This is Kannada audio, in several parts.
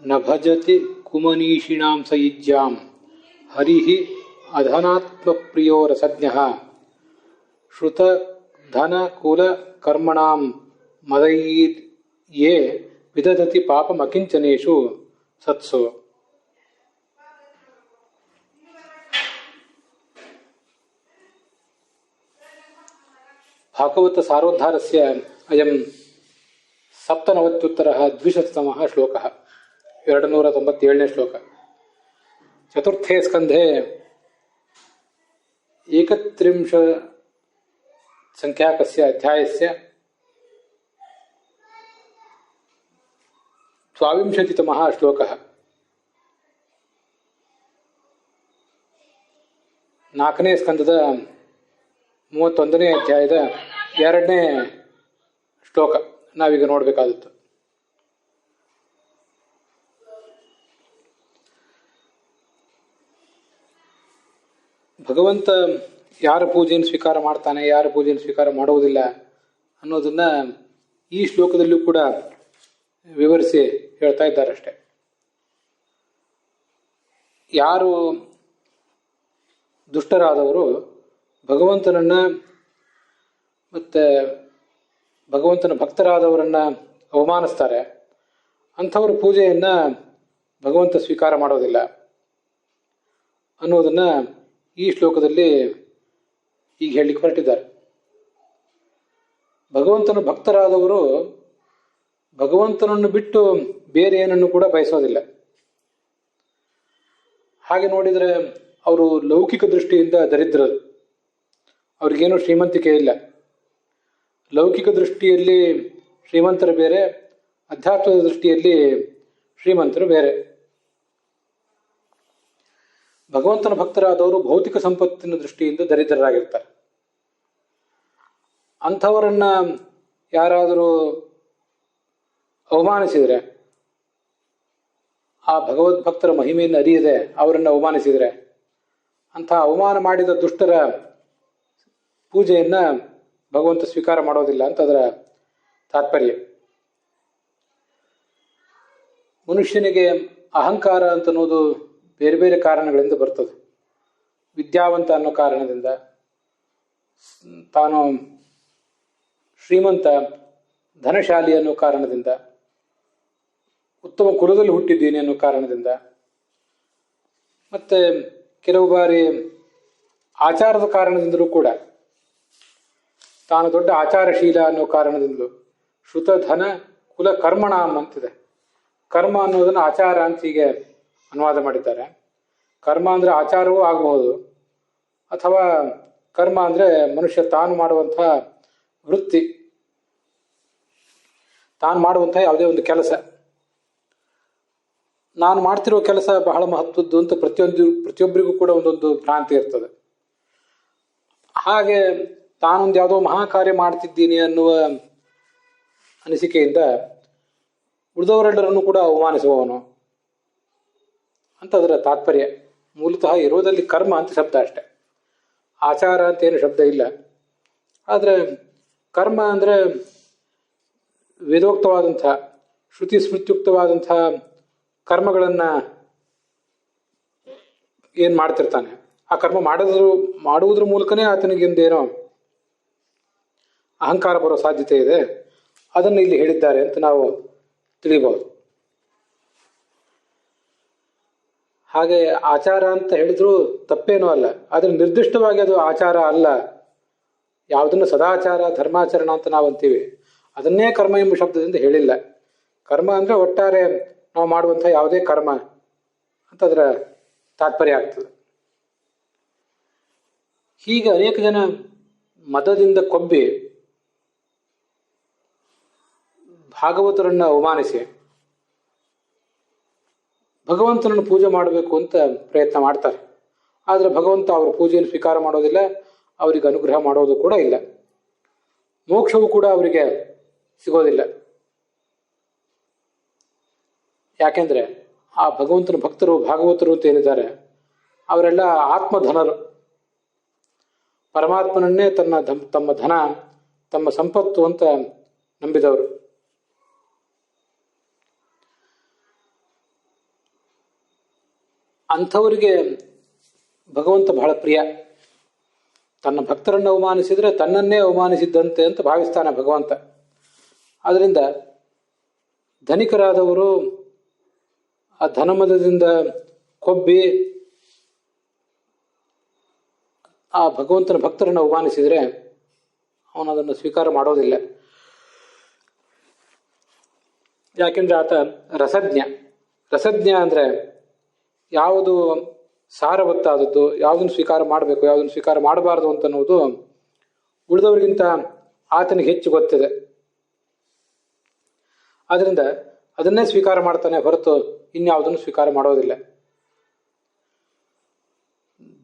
ನ ಭಜತಿ ಕುಮನೀಷಿಣಾಂ ಸಯುಜ್ಯಾಂ ಹರಿಃ ಅಧನಾತ್ಮಪ್ರಿಯೋ ರಸಜ್ಞಃ ಶ್ರುತ ಧನ ಕುಲ ಕರ್ಮಣಾಂ ಮದೈರ್ಯೇ ವಿದಧತಿ ಪಾಪಮಕಿಂಚನೇಷು ಸತ್ಸು. ಭಾಗವತ ಸಾರೋದ್ಧಾರಸ್ಯ ಅಯಂ ಸಪ್ತನವತ್ಯುತ್ತರ ದ್ವಿಶತತಮಃ ಶ್ಲೋಕಃ 297ನೇ ಶ್ಲೋಕ. ಚತುರ್ಥೇ ಸ್ಕಂಧೆ 31 ಸಂಖ್ಯಾಕಸ್ಯ ಅಧ್ಯಾಯಸ್ಯ 22ತಮಃ ಶ್ಲೋಕಃ. 4ನೇ ಸ್ಕಂದದ 31ನೇ ಅಧ್ಯಾಯದ 2ನೇ ಶ್ಲೋಕ ನಾವೀಗ ನೋಡಬೇಕಾದದ್ದು. ಭಗವಂತ ಯಾರ ಪೂಜೆಯನ್ನು ಸ್ವೀಕಾರ ಮಾಡ್ತಾನೆ, ಯಾರ ಪೂಜೆಯನ್ನು ಸ್ವೀಕಾರ ಮಾಡುವುದಿಲ್ಲ ಅನ್ನೋದನ್ನ ಈ ಶ್ಲೋಕದಲ್ಲೂ ಕೂಡ ವಿವರಿಸಿ ಹೇಳ್ತಾ ಇದ್ದಾರೆ ಅಷ್ಟೆ. ಯಾರು ದುಷ್ಟರಾದವರು ಭಗವಂತನನ್ನ ಮತ್ತೆ ಭಗವಂತನ ಭಕ್ತರಾದವರನ್ನ ಅವಮಾನಿಸ್ತಾರೆ, ಅಂಥವ್ರ ಪೂಜೆಯನ್ನ ಭಗವಂತ ಸ್ವೀಕಾರ ಮಾಡೋದಿಲ್ಲ ಅನ್ನೋದನ್ನ ಈ ಶ್ಲೋಕದಲ್ಲಿ ಈಗ ಹೇಳಲಿಕ್ಕೆ ಹೊರಟಿದ್ದಾರೆ. ಭಗವಂತನ ಭಕ್ತರಾದವರು ಭಗವಂತನನ್ನು ಬಿಟ್ಟು ಬೇರೆ ಏನನ್ನು ಕೂಡ ಬಯಸೋದಿಲ್ಲ. ಹಾಗೆ ನೋಡಿದರೆ ಅವರು ಲೌಕಿಕ ದೃಷ್ಟಿಯಿಂದ ದರಿದ್ರರು, ಅವ್ರಿಗೇನು ಶ್ರೀಮಂತಿಕೆ ಇಲ್ಲ. ಲೌಕಿಕ ದೃಷ್ಟಿಯಲ್ಲಿ ಶ್ರೀಮಂತರು ಬೇರೆ, ಅಧ್ಯಾತ್ಮದ ದೃಷ್ಟಿಯಲ್ಲಿ ಶ್ರೀಮಂತರು ಬೇರೆ. ಭಗವಂತನ ಭಕ್ತರಾದವರು ಭೌತಿಕ ಸಂಪತ್ತಿನ ದೃಷ್ಟಿಯಿಂದ ದರಿದ್ರರಾಗಿರ್ತಾರೆ. ಅಂಥವರನ್ನ ಯಾರಾದರೂ ಅವಮಾನಿಸಿದರೆ, ಆ ಭಗವದ್ಭಕ್ತರ ಮಹಿಮೆಯನ್ನು ಅರಿಯದೆ ಅವರನ್ನು ಅವಮಾನಿಸಿದರೆ, ಅಂಥ ಅವಮಾನ ಮಾಡಿದ ದುಷ್ಟರ ಪೂಜೆಯನ್ನ ಭಗವಂತ ಸ್ವೀಕಾರ ಮಾಡೋದಿಲ್ಲ ಅಂತ ಅದರ ತಾತ್ಪರ್ಯ. ಮನುಷ್ಯನಿಗೆ ಅಹಂಕಾರ ಅಂತ ಅನ್ನೋದು ಬೇರೆ ಬೇರೆ ಕಾರಣಗಳಿಂದ ಬರ್ತದೆ. ವಿದ್ಯಾವಂತ ಅನ್ನೋ ಕಾರಣದಿಂದ, ತಾನು ಶ್ರೀಮಂತ ಧನಶಾಲಿ ಅನ್ನೋ ಕಾರಣದಿಂದ, ಉತ್ತಮ ಕುಲದಲ್ಲಿ ಹುಟ್ಟಿದ್ದೀನಿ ಅನ್ನೋ ಕಾರಣದಿಂದ, ಮತ್ತೆ ಕೆಲವು ಬಾರಿ ಆಚಾರದ ಕಾರಣದಿಂದಲೂ ಕೂಡ, ತಾನು ದೊಡ್ಡ ಆಚಾರಶೀಲ ಅನ್ನೋ ಕಾರಣದಿಂದಲೂ. ಶ್ರುತ ಧನ ಕುಲ ಕರ್ಮಣಾಂ ಅಂತಿದೆ. ಕರ್ಮ ಅನ್ನೋದನ್ನು ಆಚಾರ ಅಂತ ಹೀಗೆ ಅನುವಾದ ಮಾಡಿದ್ದಾರೆ. ಕರ್ಮ ಅಂದರೆ ಆಚಾರವೂ ಆಗಬಹುದು, ಅಥವಾ ಕರ್ಮ ಅಂದರೆ ಮನುಷ್ಯ ತಾನು ಮಾಡುವಂತಹ ವೃತ್ತಿ, ತಾನು ಮಾಡುವಂತಹ ಯಾವುದೇ ಒಂದು ಕೆಲಸ. ನಾನು ಮಾಡ್ತಿರೋ ಕೆಲಸ ಬಹಳ ಮಹತ್ವದ್ದು ಅಂತ ಪ್ರತಿಯೊಬ್ಬರಿಗೂ ಕೂಡ ಒಂದೊಂದು ಭ್ರಾಂತಿ ಇರ್ತದೆ. ಹಾಗೆ ತಾನೊಂದು ಯಾವುದೋ ಮಹಾಕಾರ್ಯ ಮಾಡ್ತಿದ್ದೀನಿ ಅನ್ನುವ ಅನಿಸಿಕೆಯಿಂದ ಉಳಿದವರೆಲ್ಲರನ್ನು ಕೂಡ ಅವಮಾನಿಸುವವನು ಅಂತ ಅದರ ತಾತ್ಪರ್ಯ. ಮೂಲತಃ ಇರೋದಲ್ಲಿ ಕರ್ಮ ಅಂತ ಶಬ್ದ ಅಷ್ಟೆ, ಆಚಾರ ಅಂತ ಏನು ಶಬ್ದ ಇಲ್ಲ. ಆದರೆ ಕರ್ಮ ಅಂದರೆ ವೇದೋಕ್ತವಾದಂಥ, ಶ್ರುತಿ ಸ್ಮೃತ್ಯುಕ್ತವಾದಂಥ ಕರ್ಮಗಳನ್ನು ಏನು ಮಾಡ್ತಿರ್ತಾನೆ, ಆ ಕರ್ಮ ಮಾಡುವುದ್ರ ಮೂಲಕನೇ ಆತನಿಗೆಂದೇನೋ ಅಹಂಕಾರ ಬರೋ ಸಾಧ್ಯತೆ ಇದೆ. ಅದನ್ನು ಇಲ್ಲಿ ಹೇಳಿದ್ದಾರೆ ಅಂತ ನಾವು ತಿಳಿಬಹುದು. ಹಾಗೆ ಆಚಾರ ಅಂತ ಹೇಳಿದ್ರು ತಪ್ಪೇನೂ ಅಲ್ಲ, ಆದರೆ ನಿರ್ದಿಷ್ಟವಾಗಿ ಅದು ಆಚಾರ ಅಲ್ಲ. ಯಾವುದನ್ನು ಸದಾಚಾರ ಧರ್ಮಾಚರಣ ಅಂತ ನಾವು ಅಂತೀವಿ, ಅದನ್ನೇ ಕರ್ಮ ಎಂಬ ಶಬ್ದದಿಂದ ಹೇಳಿಲ್ಲ. ಕರ್ಮ ಅಂದರೆ ಒಟ್ಟಾರೆ ನಾವು ಮಾಡುವಂಥ ಯಾವುದೇ ಕರ್ಮ ಅಂತ ಅದರ ತಾತ್ಪರ್ಯ ಆಗ್ತದೆ. ಹೀಗೆ ಅನೇಕ ಜನ ಮದದಿಂದ ಕೊಬ್ಬಿ ಭಾಗವತರನ್ನು ಅವಮಾನಿಸಿ ಭಗವಂತನನ್ನು ಪೂಜೆ ಮಾಡಬೇಕು ಅಂತ ಪ್ರಯತ್ನ ಮಾಡ್ತಾರೆ. ಆದರೆ ಭಗವಂತ ಅವರ ಪೂಜೆಯನ್ನು ಸ್ವೀಕಾರ ಮಾಡೋದಿಲ್ಲ, ಅವರಿಗೆ ಅನುಗ್ರಹ ಮಾಡೋದು ಕೂಡ ಇಲ್ಲ, ಮೋಕ್ಷವೂ ಕೂಡ ಅವರಿಗೆ ಸಿಗೋದಿಲ್ಲ. ಯಾಕೆಂದ್ರೆ ಆ ಭಗವಂತನ ಭಕ್ತರು ಭಾಗವತರು ಅಂತ ಏನಿದ್ದಾರೆ ಅವರೆಲ್ಲ ಆತ್ಮಧನರು. ಪರಮಾತ್ಮನನ್ನೇ ತಮ್ಮ ಧನ, ತಮ್ಮ ಸಂಪತ್ತು ಅಂತ ನಂಬಿದವರು. ಅಂಥವರಿಗೆ ಭಗವಂತ ಬಹಳ ಪ್ರಿಯ. ತನ್ನ ಭಕ್ತರನ್ನು ಅವಮಾನಿಸಿದರೆ ತನ್ನನ್ನೇ ಅವಮಾನಿಸಿದ್ದಂತೆ ಅಂತ ಭಾವಿಸ್ತಾನೆ ಭಗವಂತ. ಆದ್ದರಿಂದ ಧನಿಕರಾದವರು ಆ ಧನಮದದಿಂದ ಕೊಬ್ಬಿ ಆ ಭಗವಂತನ ಭಕ್ತರನ್ನು ಅವಮಾನಿಸಿದರೆ ಅವನು ಅದನ್ನು ಸ್ವೀಕಾರ ಮಾಡೋದಿಲ್ಲ. ಯಾಕೆಂದ್ರೆ ಆತ ರಸಜ್ಞ. ರಸಜ್ಞ ಅಂದರೆ ಯಾವುದು ಸಾರವತ್ತಾದದ್ದು, ಯಾವುದನ್ನು ಸ್ವೀಕಾರ ಮಾಡಬೇಕು, ಯಾವುದನ್ನು ಸ್ವೀಕಾರ ಮಾಡಬಾರದು ಅಂತನ್ನುವುದು ಉಳಿದವರಿಗಿಂತ ಆತನಿಗೆ ಹೆಚ್ಚು ಗೊತ್ತಿದೆ. ಆದ್ದರಿಂದ ಅದನ್ನೇ ಸ್ವೀಕಾರ ಮಾಡ್ತಾನೆ ಹೊರತು ಇನ್ಯಾವುದನ್ನು ಸ್ವೀಕಾರ ಮಾಡೋದಿಲ್ಲ.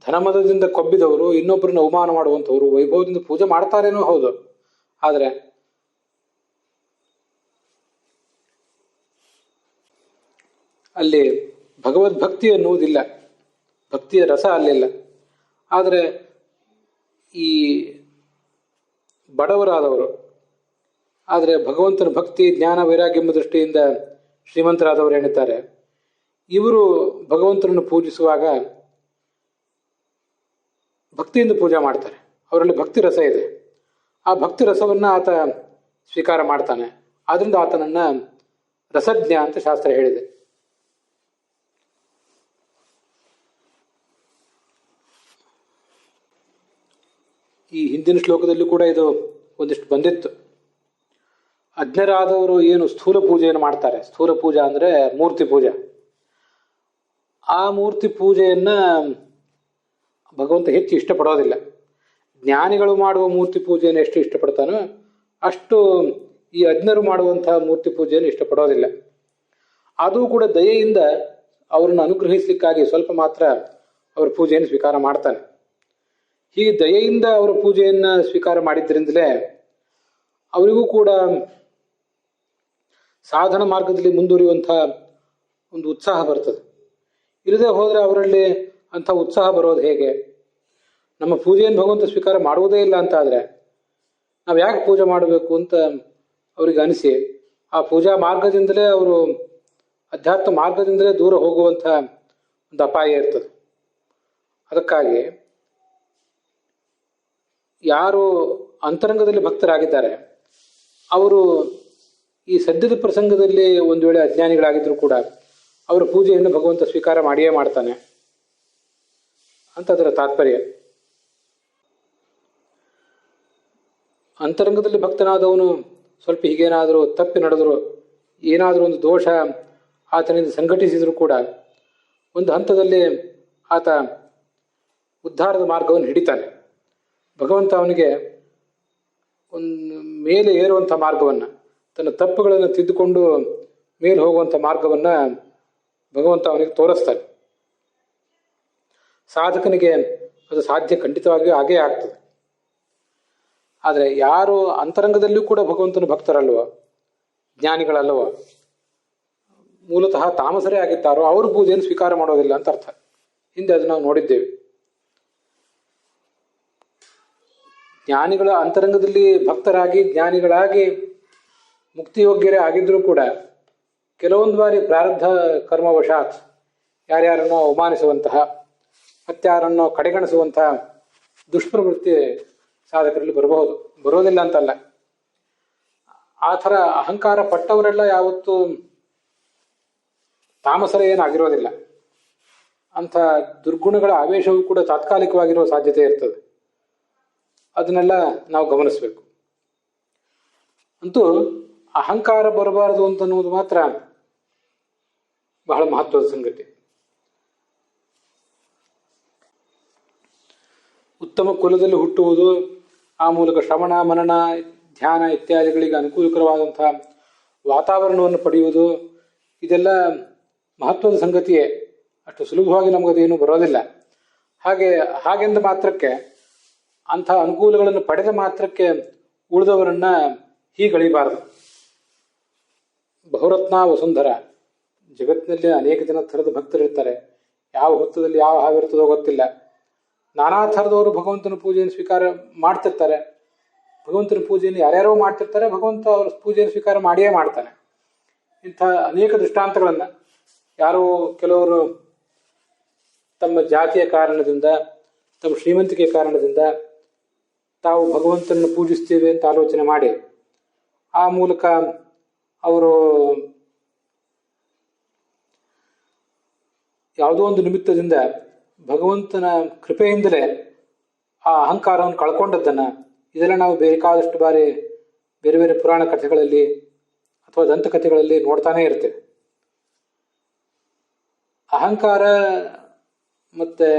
ಧನಮದದಿಂದ ಕೊಬ್ಬಿದವರು, ಇನ್ನೊಬ್ಬರನ್ನು ಅವಮಾನ ಮಾಡುವಂಥವ್ರು, ವೈಭವದಿಂದ ಪೂಜೆ ಮಾಡ್ತಾರೇನೋ ಹೌದು, ಆದರೆ ಅಲ್ಲಿ ಭಗವದ್ಭಕ್ತಿ ಅನ್ನುವುದಿಲ್ಲ, ಭಕ್ತಿಯ ರಸ ಅಲ್ಲಿಲ್ಲ. ಆದರೆ ಈ ಬಡವರಾದವರು, ಆದರೆ ಭಗವಂತನ ಭಕ್ತಿ ಜ್ಞಾನ ವೈರಾಗ್ಯ ಎಂಬ ದೃಷ್ಟಿಯಿಂದ ಶ್ರೀಮಂತರಾದವರು ಏನಿದ್ದಾರೆ, ಇವರು ಭಗವಂತನನ್ನು ಪೂಜಿಸುವಾಗ ಭಕ್ತಿಯಿಂದ ಪೂಜೆ ಮಾಡ್ತಾರೆ. ಅವರಲ್ಲಿ ಭಕ್ತಿ ರಸ ಇದೆ. ಆ ಭಕ್ತಿ ರಸವನ್ನು ಆತ ಸ್ವೀಕಾರ ಮಾಡ್ತಾನೆ. ಆದ್ರಿಂದ ಆತನನ್ನ ರಸಜ್ಞ ಅಂತ ಶಾಸ್ತ್ರ ಹೇಳಿದೆ. ಈ ಹಿಂದಿನ ಶ್ಲೋಕದಲ್ಲೂ ಕೂಡ ಇದು ಒಂದಿಷ್ಟು ಬಂದಿತ್ತು. ಅಜ್ಞರಾದವರು ಏನು ಸ್ಥೂಲ ಪೂಜೆಯನ್ನು ಮಾಡ್ತಾರೆ, ಸ್ಥೂಲ ಪೂಜಾ ಅಂದರೆ ಮೂರ್ತಿ ಪೂಜೆ, ಆ ಮೂರ್ತಿ ಪೂಜೆಯನ್ನ ಭಗವಂತ ಹೆಚ್ಚು ಇಷ್ಟಪಡೋದಿಲ್ಲ. ಜ್ಞಾನಿಗಳು ಮಾಡುವ ಮೂರ್ತಿ ಪೂಜೆಯನ್ನು ಎಷ್ಟು ಇಷ್ಟಪಡ್ತಾನೋ ಅಷ್ಟು ಈ ಅಜ್ಞರು ಮಾಡುವಂತಹ ಮೂರ್ತಿ ಪೂಜೆಯನ್ನು ಇಷ್ಟಪಡೋದಿಲ್ಲ. ಅದು ಕೂಡ ದಯೆಯಿಂದ ಅವರನ್ನು ಅನುಗ್ರಹಿಸಲಿಕ್ಕಾಗಿ ಸ್ವಲ್ಪ ಮಾತ್ರ ಅವರ ಪೂಜೆಯನ್ನು ಸ್ವೀಕಾರ ಮಾಡ್ತಾನೆ. ಹೀಗೆ ದಯೆಯಿಂದ ಅವರ ಪೂಜೆಯನ್ನು ಸ್ವೀಕಾರ ಮಾಡಿದ್ರಿಂದಲೇ ಅವರಿಗೂ ಕೂಡ ಸಾಧನ ಮಾರ್ಗದಲ್ಲಿ ಮುಂದುವರಿಯುವಂತಹ ಒಂದು ಉತ್ಸಾಹ ಬರ್ತದೆ. ಇಲ್ಲದೆ ಹೋದರೆ ಅವರಲ್ಲಿ ಅಂಥ ಉತ್ಸಾಹ ಬರೋದು ಹೇಗೆ? ನಮ್ಮ ಪೂಜೆಯನ್ನು ಭಗವಂತ ಸ್ವೀಕಾರ ಮಾಡುವುದೇ ಇಲ್ಲ ಅಂತ ಆದರೆ ನಾವು ಯಾಕೆ ಪೂಜೆ ಮಾಡಬೇಕು ಅಂತ ಅವರಿಗೆ ಅನಿಸಿ ಆ ಪೂಜಾ ಮಾರ್ಗದಿಂದಲೇ ಅವರು ಅಧ್ಯಾತ್ಮ ಮಾರ್ಗದಿಂದಲೇ ದೂರ ಹೋಗುವಂಥ ಒಂದು ಅಪಾಯ ಇರ್ತದೆ. ಅದಕ್ಕಾಗಿ ಯಾರು ಅಂತರಂಗದಲ್ಲಿ ಭಕ್ತರಾಗಿದ್ದಾರೆ ಅವರು ಈ ಸದ್ಯದ ಪ್ರಸಂಗದಲ್ಲಿ ಒಂದು ವೇಳೆ ಅಜ್ಞಾನಿಗಳಾಗಿದ್ರೂ ಕೂಡ ಅವರ ಪೂಜೆಯನ್ನು ಭಗವಂತ ಸ್ವೀಕಾರ ಮಾಡಿಯೇ ಮಾಡ್ತಾನೆ ಅಂತ ಅದರ ತಾತ್ಪರ್ಯ. ಅಂತರಂಗದಲ್ಲಿ ಭಕ್ತನಾದವನು ಸ್ವಲ್ಪ ಹೀಗೇನಾದರೂ ತಪ್ಪಿ ನಡೆದ್ರು, ಏನಾದರೂ ಒಂದು ದೋಷ ಆತನಿಂದ ಸಂಘಟಿಸಿದರೂ ಕೂಡ ಒಂದು ಹಂತದಲ್ಲಿ ಆತ ಉದ್ಧಾರದ ಮಾರ್ಗವನ್ನು ಹಿಡಿತಾನೆ. ಭಗವಂತ ಅವನಿಗೆ ಒಂದು ಮೇಲೆ ಏರುವಂಥ ಮಾರ್ಗವನ್ನು, ತನ್ನ ತಪ್ಪುಗಳನ್ನು ತಿದ್ದುಕೊಂಡು ಮೇಲೆ ಹೋಗುವಂಥ ಮಾರ್ಗವನ್ನು ಭಗವಂತ ಅವನಿಗೆ ತೋರಿಸ್ತಾನೆ. ಸಾಧಕನಿಗೆ ಅದು ಸಾಧ್ಯ ಖಂಡಿತವಾಗಿಯೂ ಹಾಗೇ ಆಗ್ತದೆ. ಆದರೆ ಯಾರು ಅಂತರಂಗದಲ್ಲೂ ಕೂಡ ಭಗವಂತನ ಭಕ್ತರಲ್ವ, ಜ್ಞಾನಿಗಳಲ್ಲವ, ಮೂಲತಃ ತಾಮಸರೇ ಆಗಿದ್ದಾರೋ ಅವರು ಪೂಜೆಯನ್ನು ಸ್ವೀಕಾರ ಮಾಡೋದಿಲ್ಲ ಅಂತ ಅರ್ಥ. ಹಿಂದೆ ಅದು ನಾವು ನೋಡಿದ್ದೇವೆ. ಜ್ಞಾನಿಗಳ ಅಂತರಂಗದಲ್ಲಿ ಭಕ್ತರಾಗಿ ಜ್ಞಾನಿಗಳಾಗಿ ಮುಕ್ತಿಯೋಗ್ಯರೇ ಆಗಿದ್ರೂ ಕೂಡ ಕೆಲವೊಂದು ಬಾರಿ ಪ್ರಾರಬ್ಧ ಕರ್ಮವಶಾತ್ ಯಾರ್ಯಾರನ್ನೋ ಅವಮಾನಿಸುವಂತಹ ಮತ್ತಾರನ್ನೋ ಕಡೆಗಣಿಸುವಂತಹ ದುಷ್ಪ್ರವೃತ್ತಿ ಸಾಧಕರಲ್ಲಿ ಬರಬಹುದು, ಬರೋದಿಲ್ಲ ಅಂತಲ್ಲ. ಆ ಥರ ಅಹಂಕಾರ ಪಟ್ಟವರೆಲ್ಲ ಯಾವತ್ತೂ ತಾಮಸರ ಏನಾಗಿರೋದಿಲ್ಲ. ಅಂಥ ದುರ್ಗುಣಗಳ ಆವೇಶವೂ ಕೂಡ ತಾತ್ಕಾಲಿಕವಾಗಿರೋ ಸಾಧ್ಯತೆ ಇರ್ತದೆ. ಅದನ್ನೆಲ್ಲ ನಾವು ಗಮನಿಸಬೇಕು. ಅಂತೂ ಅಹಂಕಾರ ಬರಬಾರದು ಅಂತನ್ನುವುದು ಮಾತ್ರ ಬಹಳ ಮಹತ್ವದ ಸಂಗತಿ. ಉತ್ತಮ ಕುಲದಲ್ಲಿ ಹುಟ್ಟುವುದು, ಆ ಮೂಲಕ ಶ್ರವಣ ಮನನ ಧ್ಯಾನ ಇತ್ಯಾದಿಗಳಿಗೆ ಅನುಕೂಲಕರವಾದಂತಹ ವಾತಾವರಣವನ್ನು ಪಡೆಯುವುದು, ಇದೆಲ್ಲ ಮಹತ್ವದ ಸಂಗತಿಯೇ. ಅಷ್ಟು ಸುಲಭವಾಗಿ ನಮಗದೇನು ಬರೋದಿಲ್ಲ. ಹಾಗೆಂದ ಮಾತ್ರಕ್ಕೆ, ಅಂಥ ಅನುಕೂಲಗಳನ್ನು ಪಡೆದ ಮಾತ್ರಕ್ಕೆ ಉಳಿದವರನ್ನ ಹೀಗಳಿಬಾರದು. ಬಹುರತ್ನ ವಸುಂಧರ, ಜಗತ್ತಿನಲ್ಲಿ ಅನೇಕ ಜನ ಥರದ ಭಕ್ತರಿರ್ತಾರೆ. ಯಾವ ಹೊತ್ತದಲ್ಲಿ ಯಾವ ಹಾವಿರ್ತದೋ ಗೊತ್ತಿಲ್ಲ. ನಾನಾ ಥರದವರು ಭಗವಂತನ ಪೂಜೆಯನ್ನು ಸ್ವೀಕಾರ ಮಾಡ್ತಿರ್ತಾರೆ. ಭಗವಂತನ ಪೂಜೆಯನ್ನು ಯಾರ್ಯಾರೋ ಮಾಡ್ತಿರ್ತಾರೆ, ಭಗವಂತ ಅವರ ಪೂಜೆಯನ್ನು ಸ್ವೀಕಾರ ಮಾಡಿಯೇ ಮಾಡ್ತಾನೆ. ಇಂಥ ಅನೇಕ ದೃಷ್ಟಾಂತಗಳನ್ನು ಯಾರೋ ಕೆಲವರು ತಮ್ಮ ಜಾತಿಯ ಕಾರಣದಿಂದ, ತಮ್ಮ ಶ್ರೀಮಂತಿಕೆ ಕಾರಣದಿಂದ ತಾವು ಭಗವಂತನನ್ನು ಪೂಜಿಸ್ತೇವೆ ಅಂತ ಆಲೋಚನೆ ಮಾಡಿ ಆ ಮೂಲಕ ಅವರು ಯಾವುದೋ ಒಂದು ನಿಮಿತ್ತದಿಂದ ಭಗವಂತನ ಕೃಪೆಯಿಂದಲೇ ಆ ಅಹಂಕಾರವನ್ನು ಕಳ್ಕೊಂಡದ್ದನ್ನ ಇದೆಲ್ಲ ನಾವು ಬೇಕಾದಷ್ಟು ಬಾರಿ ಬೇರೆ ಬೇರೆ ಪುರಾಣ ಕಥೆಗಳಲ್ಲಿ ಅಥವಾ ದಂತಕಥೆಗಳಲ್ಲಿ ನೋಡ್ತಾನೆ ಇರ್ತೇವೆ. ಅಹಂಕಾರ ಮತ್ತೆ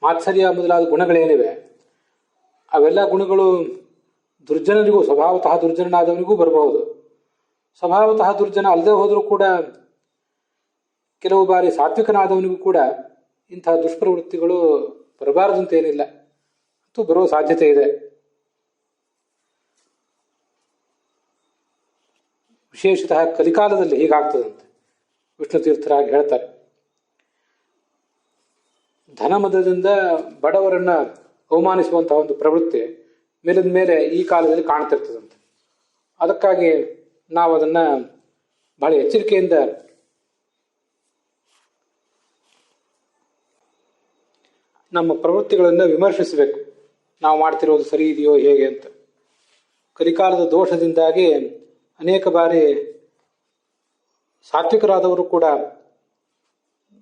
ಮಾತ್ಸರ್ಯ ಮೊದಲಾದ ಗುಣಗಳೇನಿವೆ ಅವೆಲ್ಲ ಗುಣಗಳು ದುರ್ಜನರಿಗೂ, ಸ್ವಭಾವತಃ ದುರ್ಜನನಾದವನಿಗೂ ಬರಬಹುದು. ಸ್ವಭಾವತಃ ದುರ್ಜನ ಅಲ್ಲದೆ ಹೋದರೂ ಕೂಡ ಕೆಲವು ಬಾರಿ ಸಾತ್ವಿಕನಾದವನಿಗೂ ಕೂಡ ಇಂತಹ ದುಷ್ಪ್ರವೃತ್ತಿಗಳು ಬರಬಾರದಂತೇನಿಲ್ಲ, ಅಂತೂ ಬರುವ ಸಾಧ್ಯತೆ ಇದೆ. ವಿಶೇಷತಃ ಕಲಿಕಾಲದಲ್ಲಿ ಹೀಗಾಗ್ತದಂತೆ. ವಿಷ್ಣು ತೀರ್ಥರಾಗಿ ಹೇಳ್ತಾರೆ, ಧನಮದದಿಂದ ಬಡವರನ್ನ ಅವಮಾನಿಸುವಂತಹ ಒಂದು ಪ್ರವೃತ್ತಿ ಮೇಲಿನ ಮೇಲೆ ಈ ಕಾಲದಲ್ಲಿ ಕಾಣ್ತಿರ್ತದಂತೆ. ಅದಕ್ಕಾಗಿ ನಾವು ಅದನ್ನ ಬಹಳ ಎಚ್ಚರಿಕೆಯಿಂದ ನಮ್ಮ ಪ್ರವೃತ್ತಿಗಳನ್ನು ವಿಮರ್ಶಿಸಬೇಕು. ನಾವು ಮಾಡ್ತಿರೋದು ಸರಿ ಇದೆಯೋ ಹೇಗೆ ಅಂತ. ಕಲಿಕಾಲದ ದೋಷದಿಂದಾಗಿ ಅನೇಕ ಬಾರಿ ಸಾತ್ವಿಕರಾದವರು ಕೂಡ